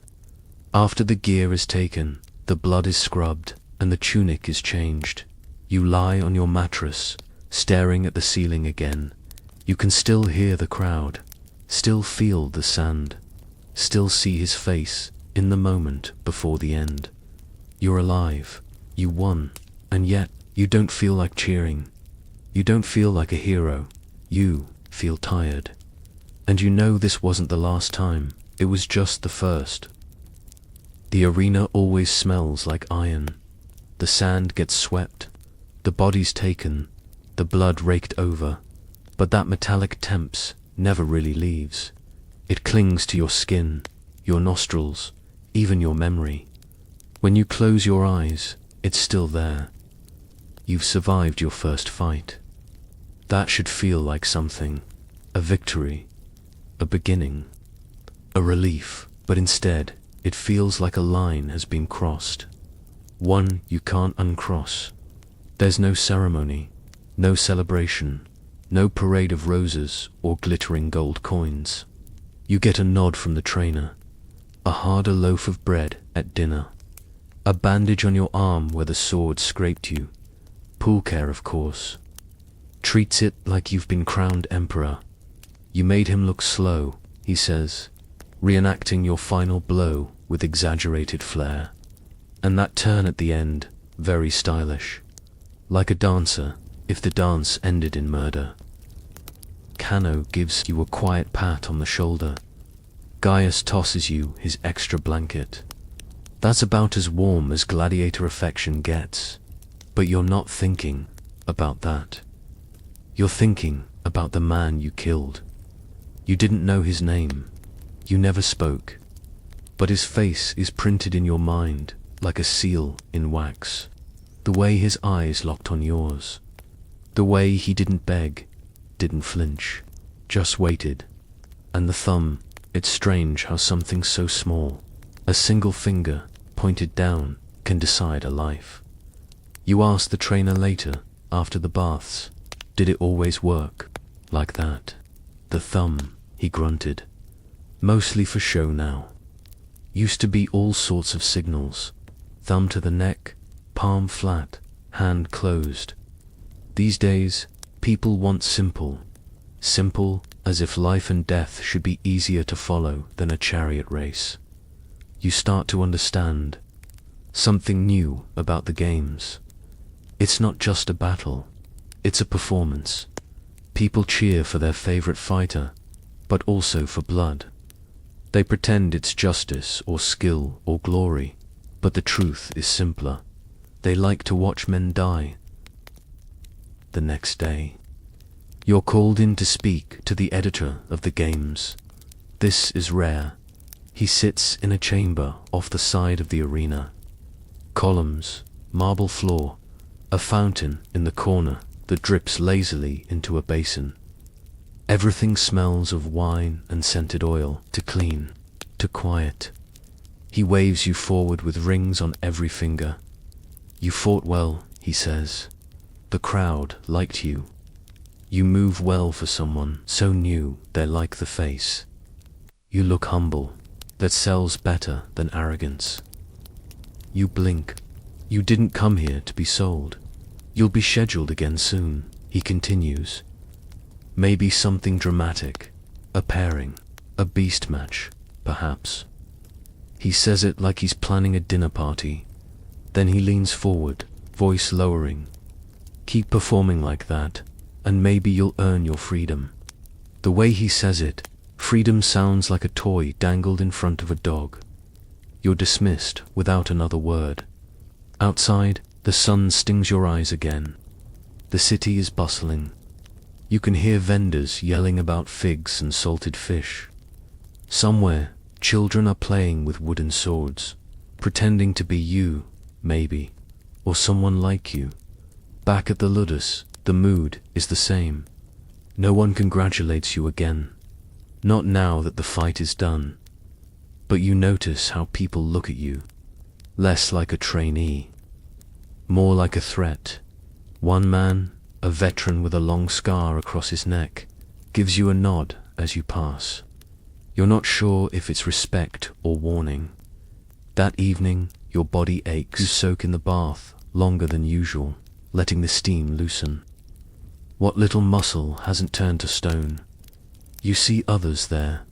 After the gear is taken, the blood is scrubbed, and the tunic is changed. You lie on your mattress, staring at the ceiling again. You can still hear the crowd, still feel the sand, still see his face in the moment before the end. You're alive. You won, and yet you don't feel like cheering. You don't feel like a hero. You feel tired. And you know this wasn't the last time, it was just the first. The arena always smells like iron. The sand gets swept, the body's taken, the blood raked over, but that metallic temps never really leaves. It clings to your skin, your nostrils, even your memory. When you close your eyes, it's still there. You've survived your first fight. That should feel like something, a victory, a beginning, a relief, but instead, it feels like a line has been crossed. One you can't uncross. There's no ceremony, no celebration, no parade of roses or glittering gold coins. You get a nod from the trainer, a harder loaf of bread at dinner, a bandage on your arm where the sword scraped you. Pulcher, of course, treats it like you've been crowned emperor. You made him look slow, he says, reenacting your final blow with exaggerated flair. And that turn at the end, very stylish. Like a dancer, if the dance ended in murder. Hanno gives you a quiet pat on the shoulder. Gaius tosses you his extra blanket. That's about as warm as gladiator affection gets. But you're not thinking about that. You're thinking about the man you killed. You didn't know his name. You never spoke. But his face is printed in your mind like a seal in wax. The way his eyes locked on yours. The way he didn't beg, didn't flinch, just waited. And the thumb, it's strange how something so small, a single finger pointed down, can decide a life. You ask the trainer later, after the baths, did it always work like that? The thumb, he grunted. Mostly for show now. Used to be all sorts of signals. Thumb to the neck, palm flat, hand closed. These days, people want simple. Simple as if life and death should be easier to follow than a chariot race. You start to understand something new about the games. It's not just a battle, it's a performance. People cheer for their favorite fighter, but also for blood. They pretend it's justice or skill or glory, but the truth is simpler. They like to watch men die. The next day, you're called in to speak to the editor of the games. This is rare. He sits in a chamber off the side of the arena. Columns, marble floor, a fountain in the corner that drips lazily into a basin. Everything smells of wine and scented oil, to clean, to quiet. He waves you forward with rings on every finger. You fought well, he says. The crowd liked you. You move well for someone so new they like the face. You look humble. That sells better than arrogance. You blink. You didn't come here to be sold. You'll be scheduled again soon, he continues. Maybe something dramatic, a pairing, a beast match, perhaps. He says it like he's planning a dinner party. Then he leans forward, voice lowering. Keep performing like that, and maybe you'll earn your freedom. The way he says it, freedom sounds like a toy dangled in front of a dog. You're dismissed without another word. Outside, the sun stings your eyes again. The city is bustling. You can hear vendors yelling about figs and salted fish. Somewhere, children are playing with wooden swords, pretending to be you, maybe, or someone like you. Back at the Ludus, the mood is the same. No one congratulates you again. Not now that the fight is done. But you notice how people look at you. Less like a trainee. More like a threat. One man, a veteran with a long scar across his neck, gives you a nod as you pass. You're not sure if it's respect or warning. That evening, your body aches. You soak in the bath longer than usual, letting the steam loosen. What little muscle hasn't turned to stone? You see others there,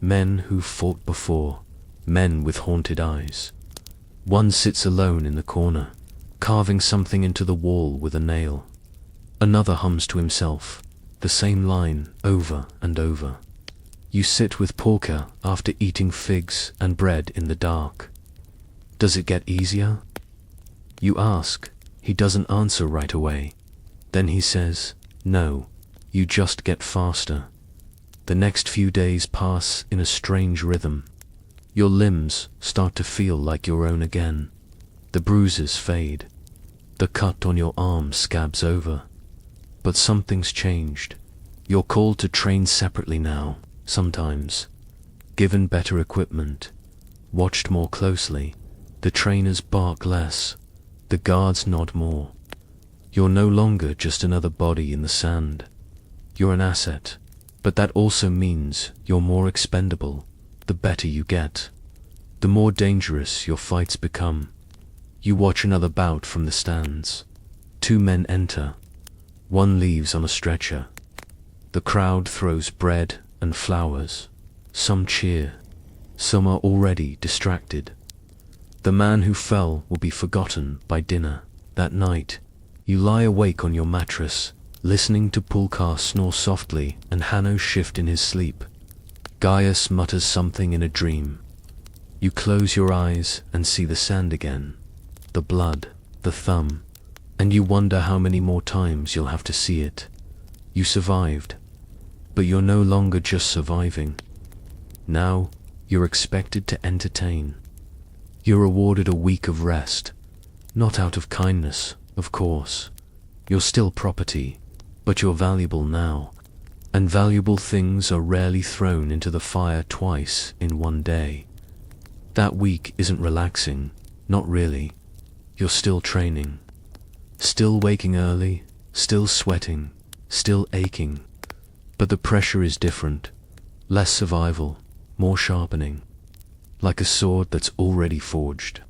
men who've fought before, men with haunted eyes. One sits alone in the corner, carving something into the wall with a nail. Another hums to himself, the same line over and over. You sit with Polka after eating figs and bread in the dark. Does it get easier? You ask. He doesn't answer right away. Then he says, no, you just get faster. The next few days pass in a strange rhythm. Your limbs start to feel like your own again. The bruises fade. The cut on your arm scabs over. But something's changed. You're called to train separately now, sometimes. Given better equipment. Watched more closely. The trainers bark less. The guards nod more. You're no longer just another body in the sand. You're an asset. But that also means you're more expendable, the better you get. The more dangerous your fights become. You watch another bout from the stands. 2 men enter. One leaves on a stretcher. The crowd throws bread and flowers. Some cheer. Some are already distracted. The man who fell will be forgotten by dinner. That night, you lie awake on your mattress, listening to Pulkar snore softly and Hanno shift in his sleep. Gaius mutters something in a dream. You close your eyes and see the sand again, the blood, the thumb, and you wonder how many more times you'll have to see it. You survived, but you're no longer just surviving. Now, you're expected to entertain. You're awarded a week of rest, not out of kindness, of course. You're still property. But you're valuable now, and valuable things are rarely thrown into the fire twice in one day. That week isn't relaxing, not really. You're still training. Still waking early, still sweating, still aching. But the pressure is different. Less survival, more sharpening. Like a sword that's already forged.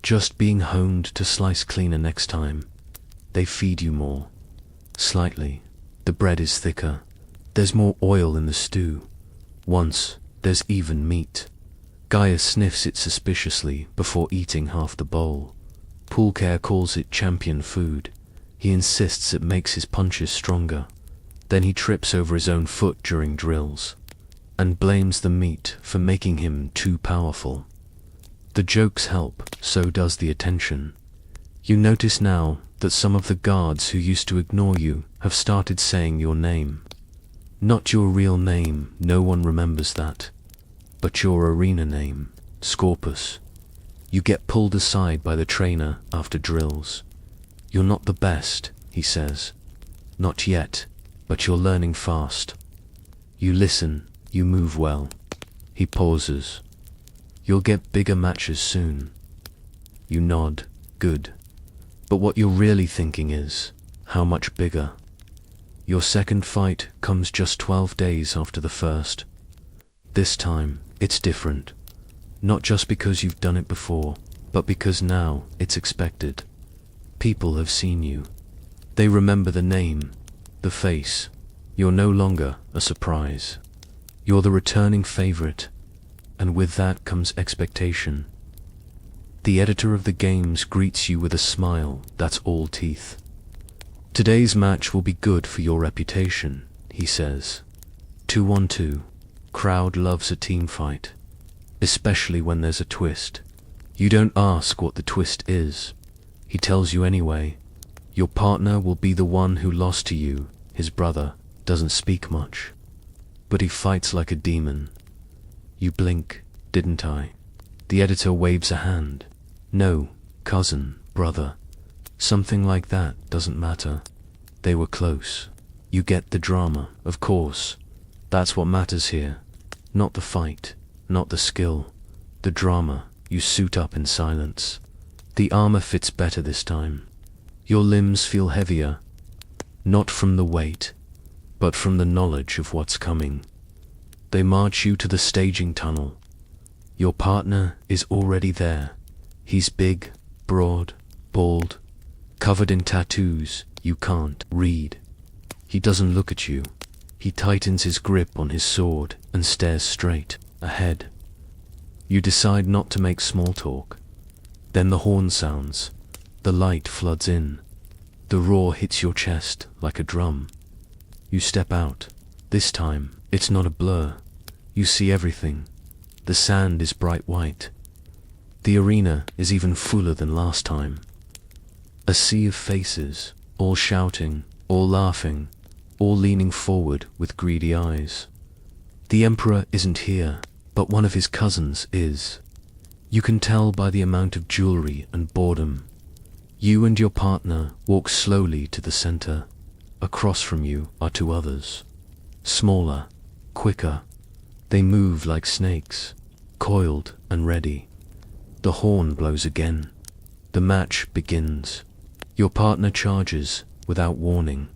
Just being honed to slice cleaner next time. They feed you more. Slightly. The bread is thicker. There's more oil in the stew. Once, there's even meat. Gaius sniffs it suspiciously before eating half the bowl. Pulkar calls it champion food. He insists it makes his punches stronger. Then he trips over his own foot during drills, and blames the meat for making him too powerful. The jokes help, so does the attention. You notice now that some of the guards who used to ignore you have started saying your name. Not your real name, no one remembers that. But your arena name, Scorpus. You get pulled aside by the trainer after drills. You're not the best, he says. Not yet, but you're learning fast. You listen, you move well. He pauses. You'll get bigger matches soon. You nod, good. But what you're really thinking is, how much bigger? Your second fight comes just 12 days after the first. This time, it's different. Not just because you've done it before, but because now it's expected. People have seen you. They remember the name, the face. You're no longer a surprise. You're the returning favorite, and with that comes expectation. The editor of the games greets you with a smile that's all teeth. Today's match will be good for your reputation, he says. 2-on-2. Crowd loves a team fight, especially when there's a twist. You don't ask what the twist is. He tells you anyway. Your partner will be the one who lost to you. His brother doesn't speak much, but he fights like a demon. You blink, didn't I? The editor waves a hand. No, cousin, brother. Something like that doesn't matter. They were close. You get the drama, of course. That's what matters here. Not the fight, not the skill. The drama. You suit up in silence. The armor fits better this time. Your limbs feel heavier, not from the weight, but from the knowledge of what's coming. They march you to the staging tunnel. Your partner is already there. He's big, broad, bald, covered in tattoos you can't read. He doesn't look at you. He tightens his grip on his sword and stares straight ahead. You decide not to make small talk. Then the horn sounds. The light floods in. The roar hits your chest like a drum. You step out. This time, it's not a blur. You see everything. The sand is bright white. The arena is even fuller than last time. A sea of faces, all shouting, all laughing, all leaning forward with greedy eyes. The emperor isn't here, but one of his cousins is. You can tell by the amount of jewelry and boredom. You and your partner walk slowly to the center. Across from you are two others. Smaller, quicker. They move like snakes, coiled and ready. The horn blows again. The match begins. Your partner charges without warning.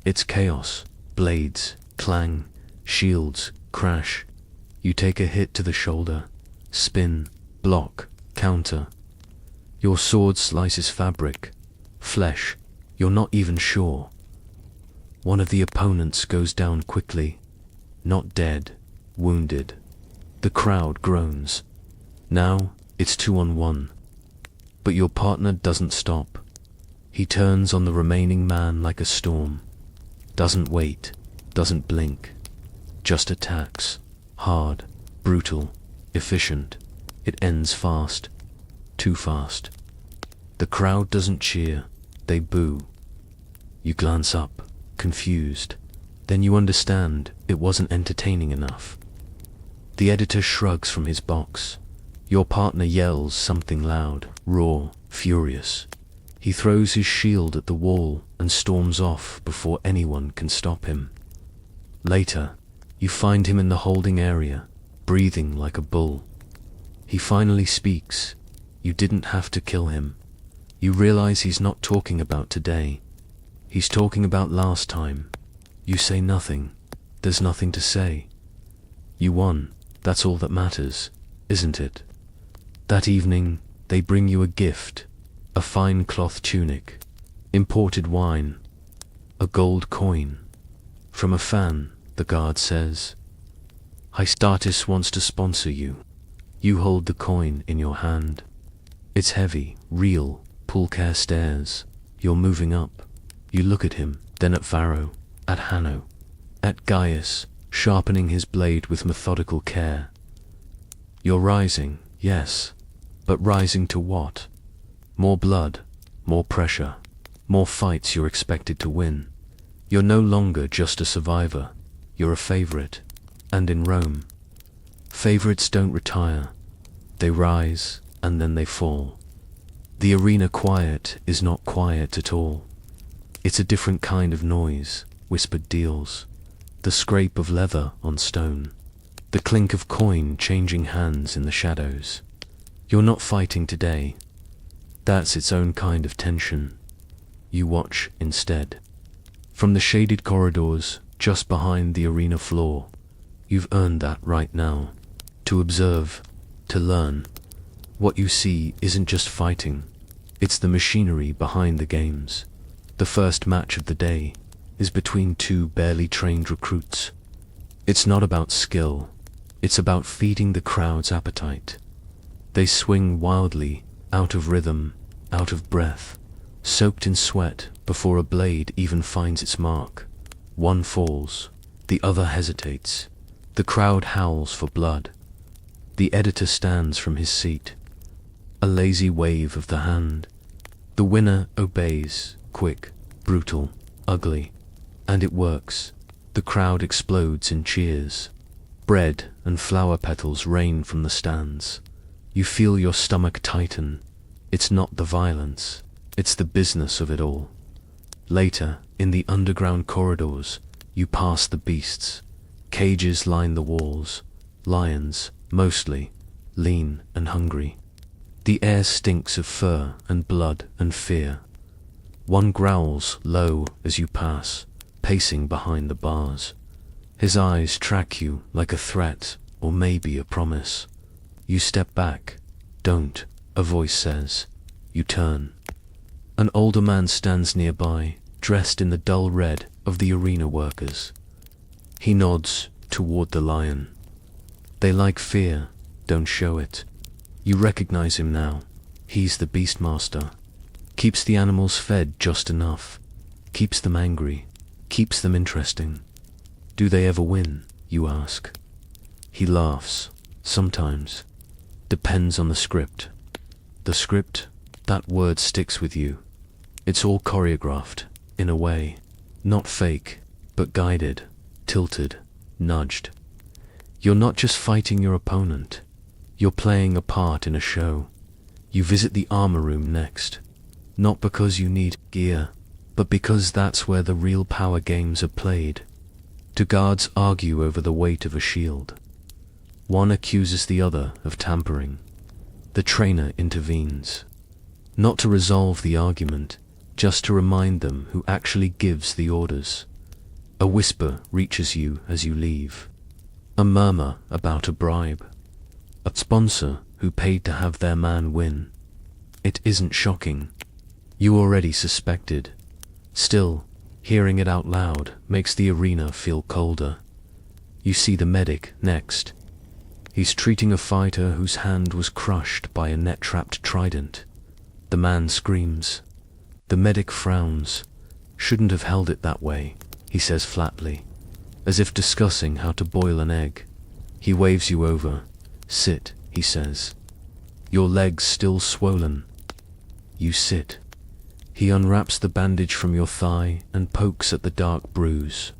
It's chaos. Blades, clang, shields, crash. You take a hit to the shoulder. Spin, block, counter. Your sword slices fabric, flesh. You're not even sure. One of the opponents goes down quickly. Not dead, wounded. The crowd groans. Now it's 2-on-1. But your partner doesn't stop. He turns on the remaining man like a storm. Doesn't wait, doesn't blink. Just attacks. Hard, brutal, efficient. It ends fast. Too fast. The crowd doesn't cheer. They boo. You glance up, confused. Then you understand it wasn't entertaining enough. The editor shrugs from his box. Your partner yells something loud, raw, furious. He throws his shield at the wall and storms off before anyone can stop him. Later, you find him in the holding area, breathing like a bull. He finally speaks. You didn't have to kill him. You realize he's not talking about today. He's talking about last time. You say nothing. There's nothing to say. You won. That's all that matters, isn't it? That evening, they bring you a gift. A fine cloth tunic. Imported wine. A gold coin. From a fan, the guard says. Hystatis wants to sponsor you. You hold the coin in your hand. It's heavy, real. Pulcher stares. You're moving up. You look at him, then at Varro, at Hanno, at Gaius, sharpening his blade with methodical care. You're rising, yes, but rising to what? More blood, more pressure, more fights you're expected to win. You're no longer just a survivor, you're a favorite. And in Rome, favorites don't retire. They rise, and then they fall. The arena quiet is not quiet at all. It's a different kind of noise, whispered deals, the scrape of leather on stone, the clink of coin changing hands in the shadows. You're not fighting today. That's its own kind of tension. You watch instead. From the shaded corridors, just behind the arena floor, you've earned that right now. To observe, to learn. What you see isn't just fighting, it's the machinery behind the games. The first match of the day is between two barely trained recruits. It's not about skill, it's about feeding the crowd's appetite. They swing wildly, out of rhythm, out of breath, soaked in sweat before a blade even finds its mark. One falls, the other hesitates. The crowd howls for blood. The editor stands from his seat. A lazy wave of the hand. The winner obeys, quick, brutal, ugly. And it works. The crowd explodes in cheers. Bread and flower petals rain from the stands. You feel your stomach tighten. It's not the violence, it's the business of it all. Later, in the underground corridors, you pass the beasts. Cages line the walls. Lions, mostly, lean and hungry. The air stinks of fur and blood and fear. One growls low as you pass, pacing behind the bars. His eyes track you like a threat or maybe a promise. You step back. Don't, a voice says. You turn. An older man stands nearby, dressed in the dull red of the arena workers. He nods toward the lion. They like fear, don't show it. You recognize him now. He's the Beastmaster. Keeps the animals fed just enough. Keeps them angry. Keeps them interesting. Do they ever win, you ask? He laughs. Sometimes. Depends on the script. The script, that word sticks with you. It's all choreographed, in a way. Not fake, but guided, tilted, nudged. You're not just fighting your opponent. You're playing a part in a show. You visit the armor room next. Not because you need gear, but because that's where the real power games are played. Two guards argue over the weight of a shield. One accuses the other of tampering. The trainer intervenes. Not to resolve the argument, just to remind them who actually gives the orders. A whisper reaches you as you leave. A murmur about a bribe. A sponsor who paid to have their man win. It isn't shocking. You already suspected. Still, hearing it out loud makes the arena feel colder. You see the medic next. He's treating a fighter whose hand was crushed by a net-trapped trident. The man screams. The medic frowns. Shouldn't have held it that way, he says flatly, as if discussing how to boil an egg. He waves you over. Sit, he says. Your leg's still swollen. You sit. He unwraps the bandage from your thigh and pokes at the dark bruise.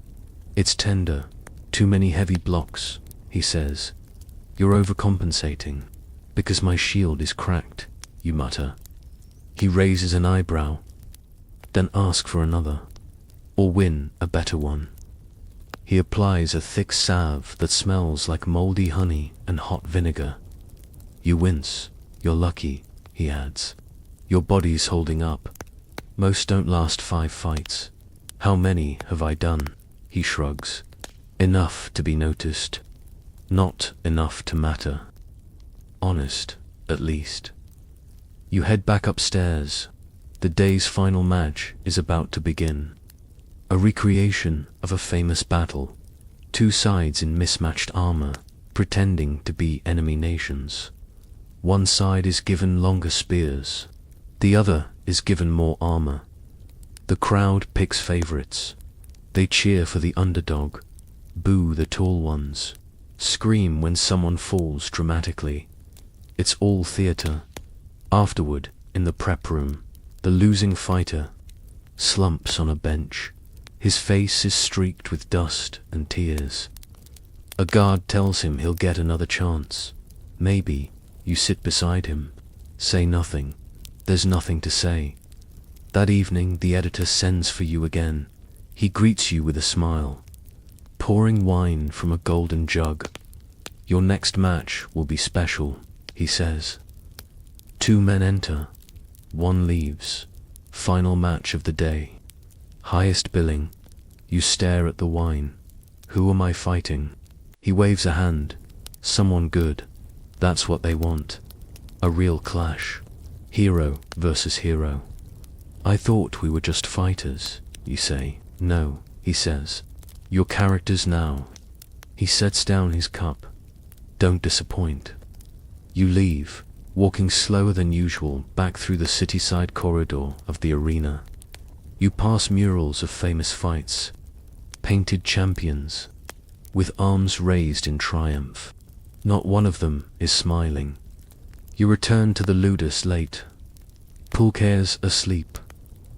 It's tender. Too many heavy blocks, he says. You're overcompensating. Because my shield is cracked, you mutter. He raises an eyebrow. Then ask for another. Or win a better one. He applies a thick salve that smells like moldy honey and hot vinegar. You wince. You're lucky, he adds. Your body's holding up. Most don't last 5 fights. How many have I done? He shrugs. Enough to be noticed. Not enough to matter. Honest, at least. You head back upstairs. The day's final match is about to begin. A recreation of a famous battle. 2 sides in mismatched armor, pretending to be enemy nations. One side is given longer spears. The other is given more armor. The crowd picks favorites. They cheer for the underdog, boo the tall ones, scream when someone falls dramatically. It's all theater. Afterward, in the prep room, the losing fighter slumps on a bench. His face is streaked with dust and tears. A guard tells him he'll get another chance. Maybe. You sit beside him. Say nothing. There's nothing to say. That evening, the editor sends for you again. He greets you with a smile, pouring wine from a golden jug. Your next match will be special, he says. 2 men enter. 1 leaves. Final match of the day. Highest billing. You stare at the wine. Who am I fighting? He waves a hand. Someone good. That's what they want. A real clash. Hero versus hero. I thought we were just fighters, you say. No, he says. You're characters now. He sets down his cup. Don't disappoint. You leave, walking slower than usual back through the city-side corridor of the arena. You pass murals of famous fights, painted champions, with arms raised in triumph. Not one of them is smiling. You return to the ludus late. Pulcher's asleep.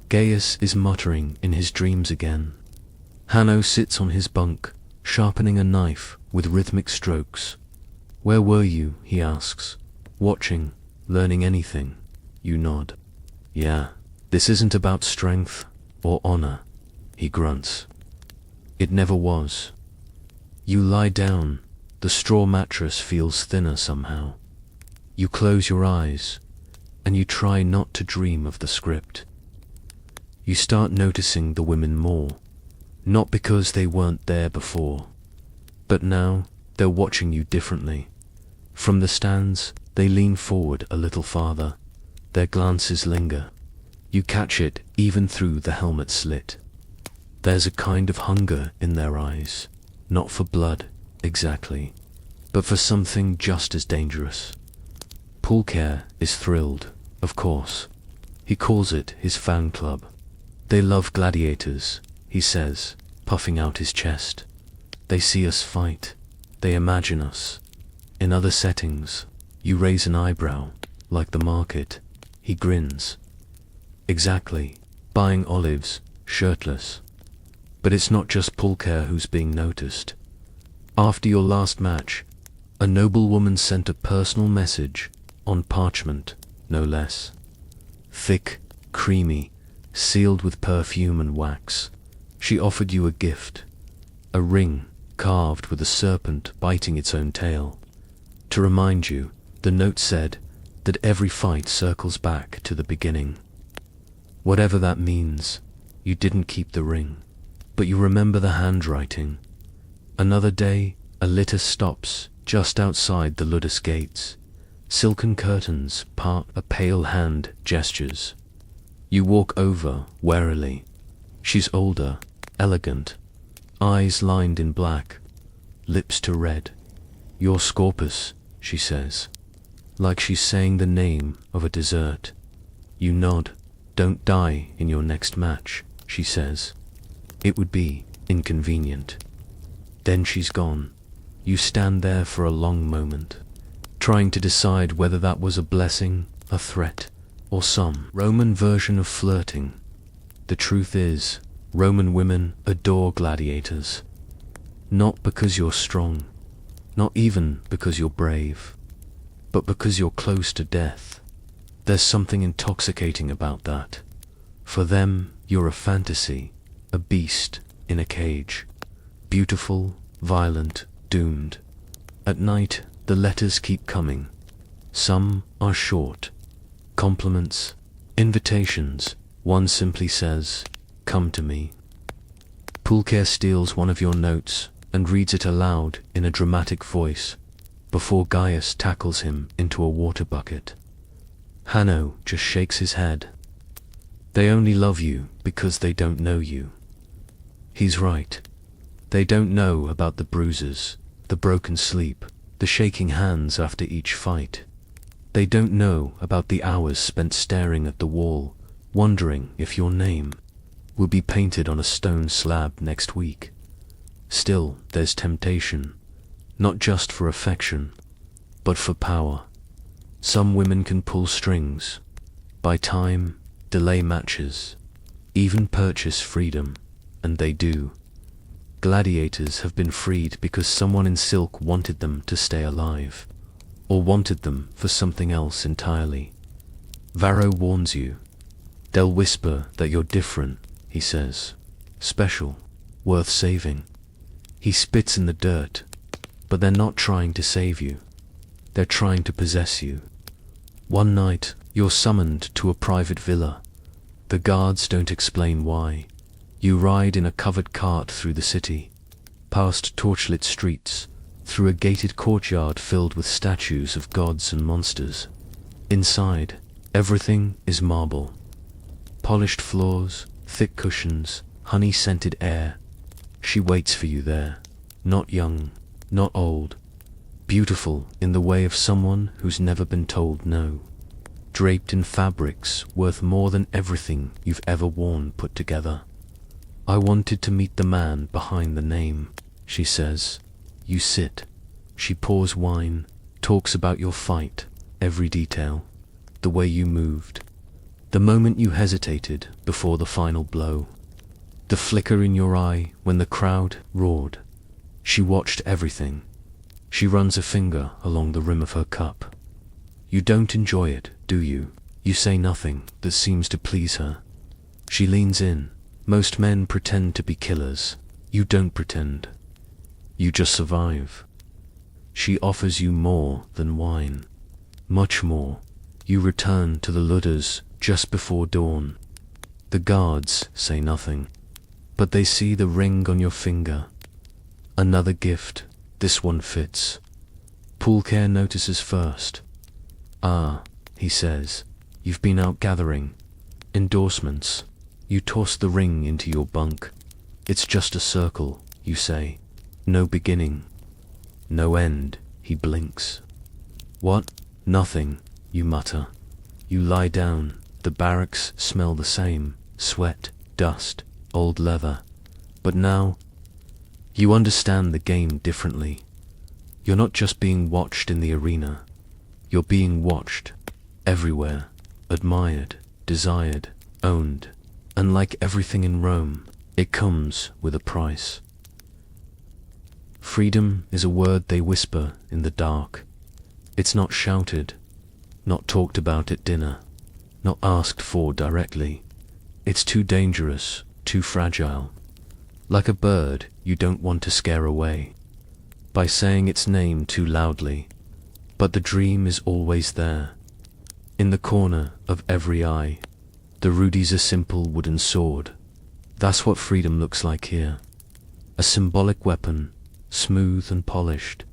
Gaius is muttering in his dreams again. Hanno sits on his bunk, sharpening a knife with rhythmic strokes. Where were you, he asks. Watching, learning anything. You nod. Yeah, this isn't about strength or honor, he grunts. It never was. You lie down, the straw mattress feels thinner somehow. You close your eyes, and you try not to dream of the script. You start noticing the women more, not because they weren't there before, but now they're watching you differently. From the stands, they lean forward a little farther. Their glances linger. You catch it even through the helmet slit. There's a kind of hunger in their eyes, not for blood, exactly, but for something just as dangerous. Pulcher is thrilled, of course. He calls it his fan club. They love gladiators, he says, puffing out his chest. They see us fight. They imagine us. In other settings, you raise an eyebrow, like the market. He grins. Exactly, buying olives, shirtless. But it's not just Pulcher who's being noticed. After your last match, a noblewoman sent a personal message, on parchment, no less. Thick, creamy, sealed with perfume and wax. She offered you a gift, a ring carved with a serpent biting its own tail. To remind you, the note said, that every fight circles back to the beginning. Whatever that means, you didn't keep the ring, but you remember the handwriting. Another day, a litter stops just outside the ludus gates. Silken curtains part, a pale hand gestures. You walk over warily. She's older, elegant, eyes lined in black, lips to red. Your Scorpus, she says, like she's saying the name of a dessert. You nod. Don't die in your next match, she says. It would be inconvenient. Then she's gone. You stand there for a long moment, trying to decide whether that was a blessing, a threat, or some Roman version of flirting. The truth is, Roman women adore gladiators. Not because you're strong, not even because you're brave, but because you're close to death. There's something intoxicating about that. For them, you're a fantasy, a beast in a cage. Beautiful, violent, doomed. At night, the letters keep coming. Some are short. Compliments, invitations. One simply says, "Come to me." Pulcher steals one of your notes and reads it aloud in a dramatic voice before Gaius tackles him into a water bucket. Hanno just shakes his head. They only love you because they don't know you. He's right. They don't know about the bruises, the broken sleep, the shaking hands after each fight. They don't know about the hours spent staring at the wall, wondering if your name will be painted on a stone slab next week. Still, there's temptation, not just for affection, but for power. Some women can pull strings, buy time, delay matches, even purchase freedom, and they do. Gladiators have been freed because someone in silk wanted them to stay alive, or wanted them for something else entirely. Varro warns you. They'll whisper that you're different, he says. Special, worth saving. He spits in the dirt, but they're not trying to save you. They're trying to possess you. One night, you're summoned to a private villa. The guards don't explain why. You ride in a covered cart through the city, past torchlit streets, through a gated courtyard filled with statues of gods and monsters. Inside, everything is marble. Polished floors, thick cushions, honey-scented air. She waits for you there, not young, not old, beautiful in the way of someone who's never been told no. Draped in fabrics worth more than everything you've ever worn put together. I wanted to meet the man behind the name, she says. You sit. She pours wine, talks about your fight, every detail, the way you moved, the moment you hesitated before the final blow, the flicker in your eye when the crowd roared. She watched everything. She runs a finger along the rim of her cup. You don't enjoy it, do you? You say nothing that seems to please her. She leans in. Most men pretend to be killers. You don't pretend. You just survive. She offers you more than wine. Much more. You return to the Ludders just before dawn. The guards say nothing, but they see the ring on your finger. Another gift. This one fits. Poolcare notices first. Ah, he says, you've been out gathering endorsements. You toss the ring into your bunk. It's just a circle, you say. No beginning. No end, he blinks. What? Nothing, you mutter. You lie down. The barracks smell the same. Sweat, dust, old leather. But now, you understand the game differently. You're not just being watched in the arena. You're being watched everywhere, admired, desired, owned. And like everything in Rome, it comes with a price. Freedom is a word they whisper in the dark. It's not shouted, not talked about at dinner, not asked for directly. It's too dangerous, too fragile. Like a bird you don't want to scare away by saying its name too loudly. But the dream is always there, in the corner of every eye. The Rudy's a simple wooden sword. That's what freedom looks like here. A symbolic weapon, smooth and polished.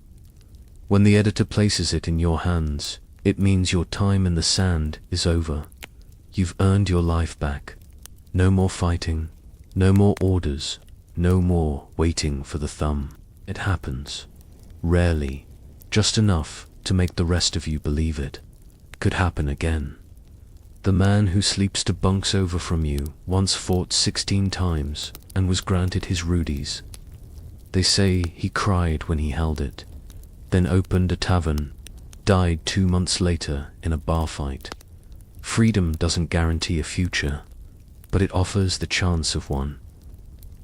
When the editor places it in your hands, it means your time in the sand is over. You've earned your life back. No more fighting, no more orders, no more waiting for the thumb. It happens. Rarely. Just enough to make the rest of you believe it could happen again. The man who sleeps to bunks over from you once fought 16 times and was granted his Rudy's. They say he cried when he held it, then opened a tavern, died 2 months later in a bar fight. Freedom doesn't guarantee a future, but it offers the chance of one.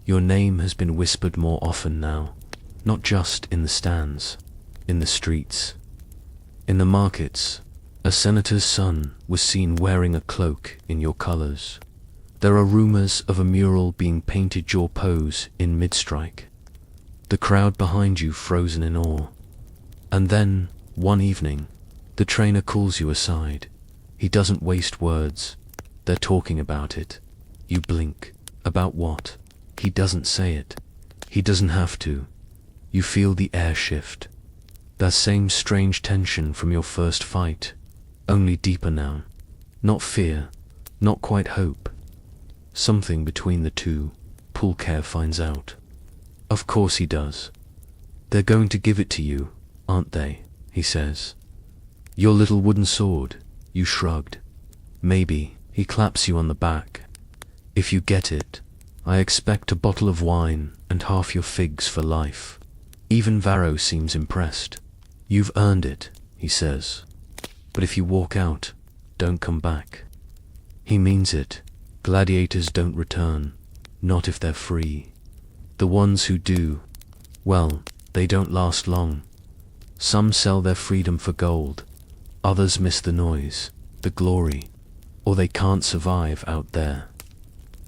Your name has been whispered more often now, not just in the stands, in the streets, in the markets. A senator's son was seen wearing a cloak in your colors. There are rumors of a mural being painted your pose in mid-strike. The crowd behind you frozen in awe. And then, one evening, the trainer calls you aside. He doesn't waste words. They're talking about it. You blink. About what? He doesn't say it. He doesn't have to. You feel the air shift. That same strange tension from your first fight. Only deeper now. Not fear, not quite hope. Something between the two. Poolcare finds out. Of course he does. They're going to give it to you, aren't they? He says. Your little wooden sword. You shrugged. Maybe. He claps you on the back. If you get it, I expect a bottle of wine and half your figs for life. Even Varro seems impressed. You've earned it, he says. But if you walk out, don't come back. He means it. Gladiators don't return, not if they're free. The ones who do, well, they don't last long. Some sell their freedom for gold. Others miss the noise, the glory, or they can't survive out there.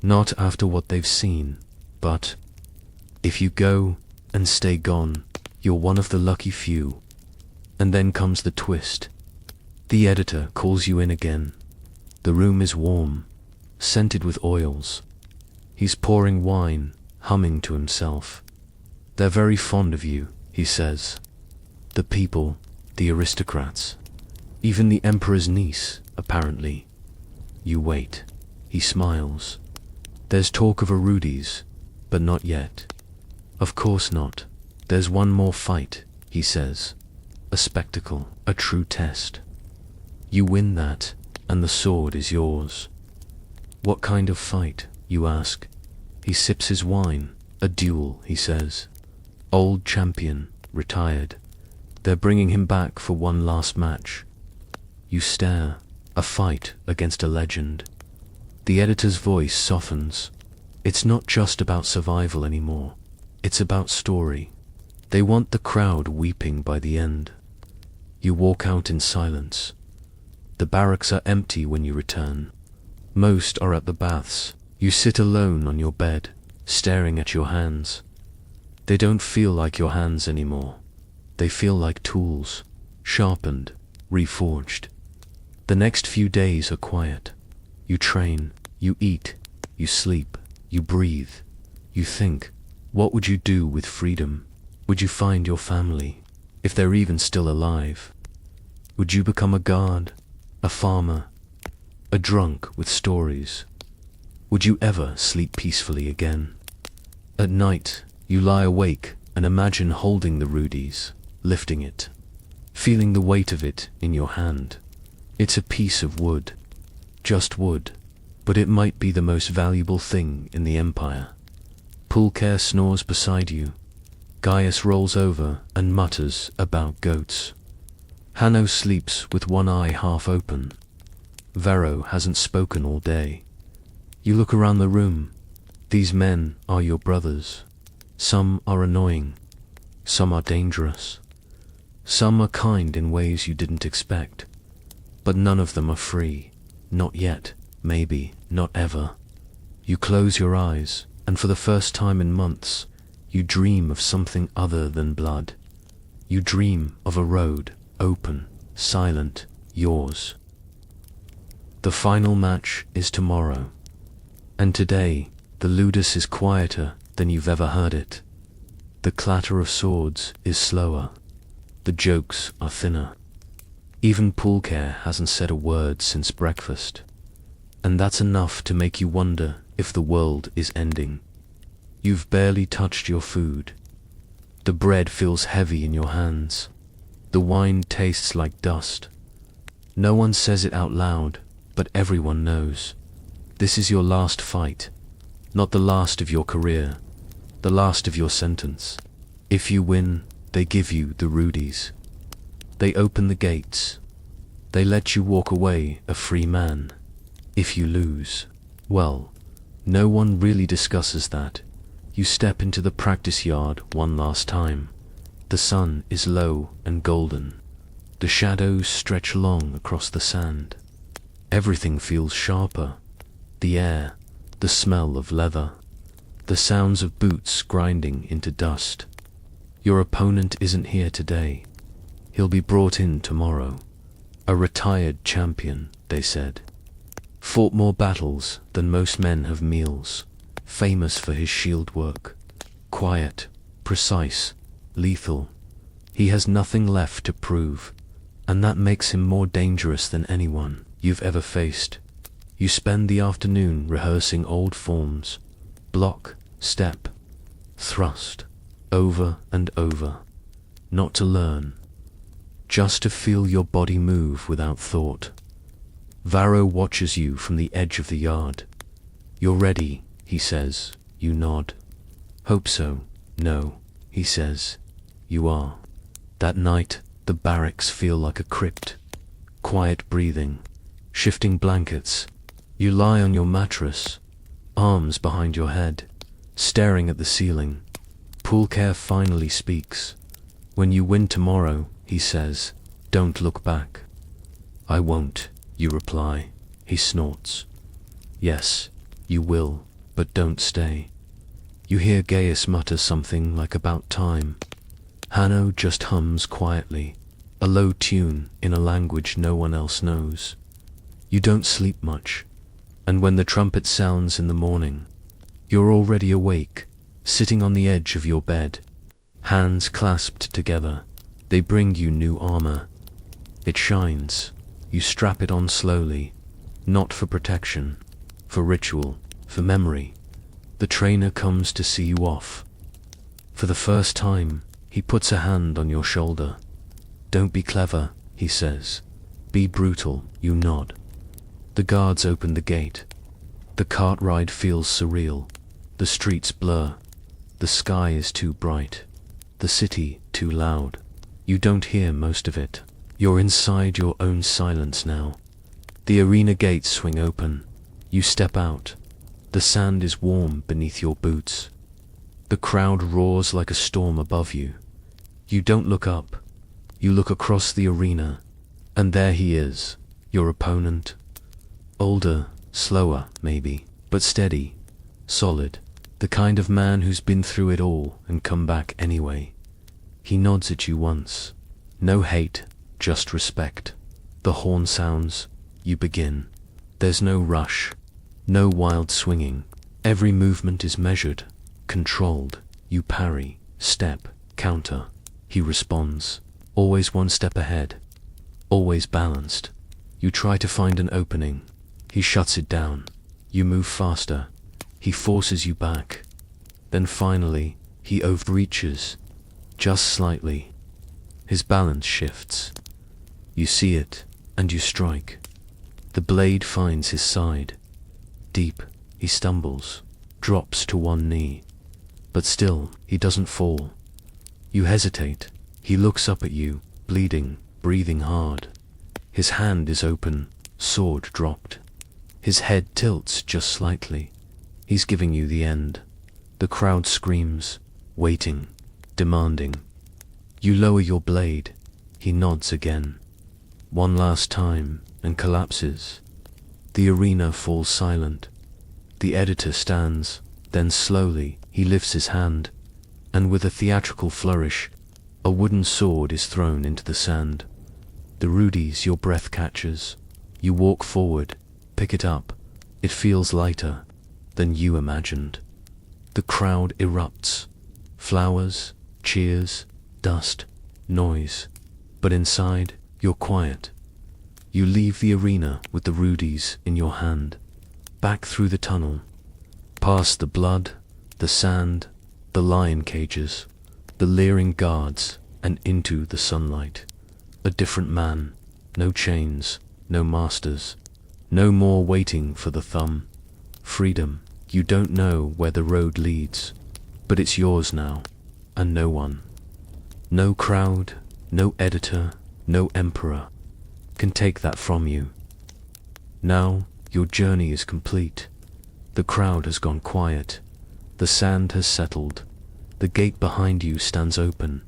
Not after what they've seen, but if you go and stay gone, you're one of the lucky few. And then comes the twist. The editor calls you in again. The room is warm, scented with oils. He's pouring wine, humming to himself. They're very fond of you, he says. The people, the aristocrats. Even the emperor's niece, apparently. You wait. He smiles. There's talk of Arudes, but not yet. Of course not. There's one more fight, he says. A spectacle, a true test. You win that, and the sword is yours. What kind of fight, you ask? He sips his wine. A duel, he says. Old champion, retired. They're bringing him back for one last match. You stare. A fight against a legend. The editor's voice softens. It's not just about survival anymore. It's about story. They want the crowd weeping by the end. You walk out in silence. The barracks are empty when you return. Most are at the baths. You sit alone on your bed, staring at your hands. They don't feel like your hands anymore. They feel like tools, sharpened, reforged. The next few days are quiet. You train, you eat, you sleep, you breathe. You think, what would you do with freedom? Would you find your family, if they're even still alive? Would you become a guard, a farmer, a drunk with stories? Would you ever sleep peacefully again? At night, you lie awake and imagine holding the Rudies, lifting it, feeling the weight of it in your hand. It's a piece of wood, just wood, but it might be the most valuable thing in the empire. Pulcher snores beside you. Gaius rolls over and mutters about goats. Hanno sleeps with one eye half open. Varro hasn't spoken all day. You look around the room. These men are your brothers. Some are annoying. Some are dangerous. Some are kind in ways you didn't expect. But none of them are free. Not yet, maybe, not ever. You close your eyes, and for the first time in months, you dream of something other than blood. You dream of a road, open, silent, yours. The final match is tomorrow. And today, the ludus is quieter than you've ever heard it. The clatter of swords is slower. The jokes are thinner. Even Pulcher hasn't said a word since breakfast. And that's enough to make you wonder if the world is ending. You've barely touched your food. The bread feels heavy in your hands. The wine tastes like dust. No one says it out loud, but everyone knows. This is your last fight. Not the last of your career. The last of your sentence. If you win, they give you the Rudies. They open the gates. They let you walk away a free man. If you lose, well, no one really discusses that. You step into the practice yard one last time. The sun is low and golden. The shadows stretch long across the sand. Everything feels sharper. The air, the smell of leather, the sounds of boots grinding into dust. Your opponent isn't here today. He'll be brought in tomorrow. A retired champion, they said. Fought more battles than most men have meals. Famous for his shield work. Quiet, precise, lethal. He has nothing left to prove, and that makes him more dangerous than anyone you've ever faced. You spend the afternoon rehearsing old forms. Block, step, thrust, over and over. Not to learn, just to feel your body move without thought. Varro watches you from the edge of the yard. You're ready, he says. You nod. Hope so. No, he says. You are. That night, the barracks feel like a crypt. Quiet breathing, shifting blankets. You lie on your mattress, arms behind your head, staring at the ceiling. Pulcher finally speaks. When you win tomorrow, he says, don't look back. I won't, you reply. He snorts. Yes, you will, but don't stay. You hear Gaius mutter something like about time. Hanno just hums quietly, a low tune in a language no one else knows. You don't sleep much, and when the trumpet sounds in the morning, you're already awake, sitting on the edge of your bed, hands clasped together. They bring you new armor. It shines. You strap it on slowly, not for protection, for ritual, for memory. The trainer comes to see you off. For the first time, he puts a hand on your shoulder. Don't be clever, he says. Be brutal, you nod. The guards open the gate. The cart ride feels surreal. The streets blur. The sky is too bright. The city too loud. You don't hear most of it. You're inside your own silence now. The arena gates swing open. You step out. The sand is warm beneath your boots. The crowd roars like a storm above you. You don't look up. You look across the arena, and there he is, your opponent. Older, slower, maybe, but steady, solid. The kind of man who's been through it all and come back anyway. He nods at you once. No hate, just respect. The horn sounds. You begin. There's no rush, no wild swinging. Every movement is measured, controlled. You parry, step, counter. He responds. Always one step ahead. Always balanced. You try to find an opening. He shuts it down. You move faster. He forces you back. Then finally, he overreaches. Just slightly. His balance shifts. You see it, and you strike. The blade finds his side. Deep, he stumbles, drops to one knee. But still, he doesn't fall. You hesitate. He looks up at you, bleeding, breathing hard. His hand is open, sword dropped. His head tilts just slightly. He's giving you the end. The crowd screams, waiting, demanding. You lower your blade. He nods again. One last time, and collapses. The arena falls silent. The editor stands, then slowly he lifts his hand, and with a theatrical flourish, a wooden sword is thrown into the sand. The rudies your breath catches. You walk forward, pick it up. It feels lighter than you imagined. The crowd erupts. Flowers, cheers, dust, noise. But inside, you're quiet. You leave the arena with the rudies in your hand. Back through the tunnel. Past the blood, the sand, the lion cages, the leering guards, and into the sunlight. A different man. No chains, no masters. No more waiting for the thumb. Freedom. You don't know where the road leads, but it's yours now, and no one. No crowd, no editor, no emperor can take that from you. Now your journey is complete. The crowd has gone quiet. The sand has settled. The gate behind you stands open,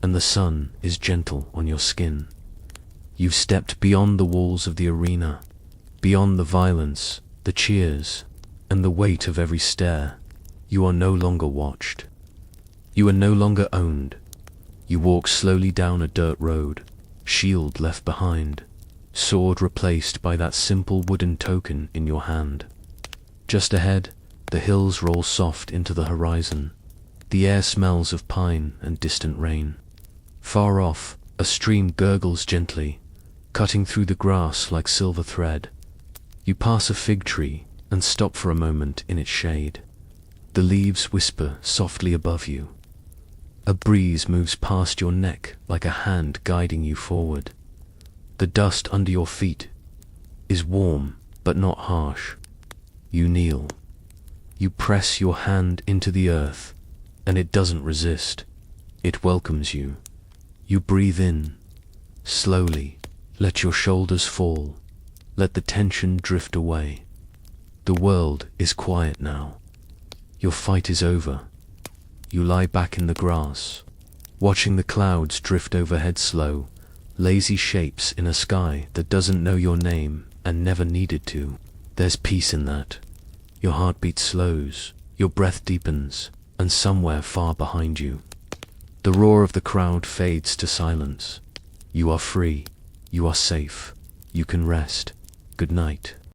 and the sun is gentle on your skin. You've stepped beyond the walls of the arena, beyond the violence, the cheers, and the weight of every stare. You are no longer watched. You are no longer owned. You walk slowly down a dirt road, shield left behind, sword replaced by that simple wooden token in your hand. Just ahead, the hills roll soft into the horizon. The air smells of pine and distant rain. Far off, a stream gurgles gently, cutting through the grass like silver thread. You pass a fig tree and stop for a moment in its shade. The leaves whisper softly above you. A breeze moves past your neck like a hand guiding you forward. The dust under your feet is warm but not harsh. You kneel. You press your hand into the earth, and it doesn't resist. It welcomes you. You breathe in. Slowly, let your shoulders fall. Let the tension drift away. The world is quiet now. Your fight is over. You lie back in the grass, watching the clouds drift overhead slow, lazy shapes in a sky that doesn't know your name and never needed to. There's peace in that. Your heartbeat slows, your breath deepens, and somewhere far behind you, the roar of the crowd fades to silence. You are free. You are safe. You can rest. Good night.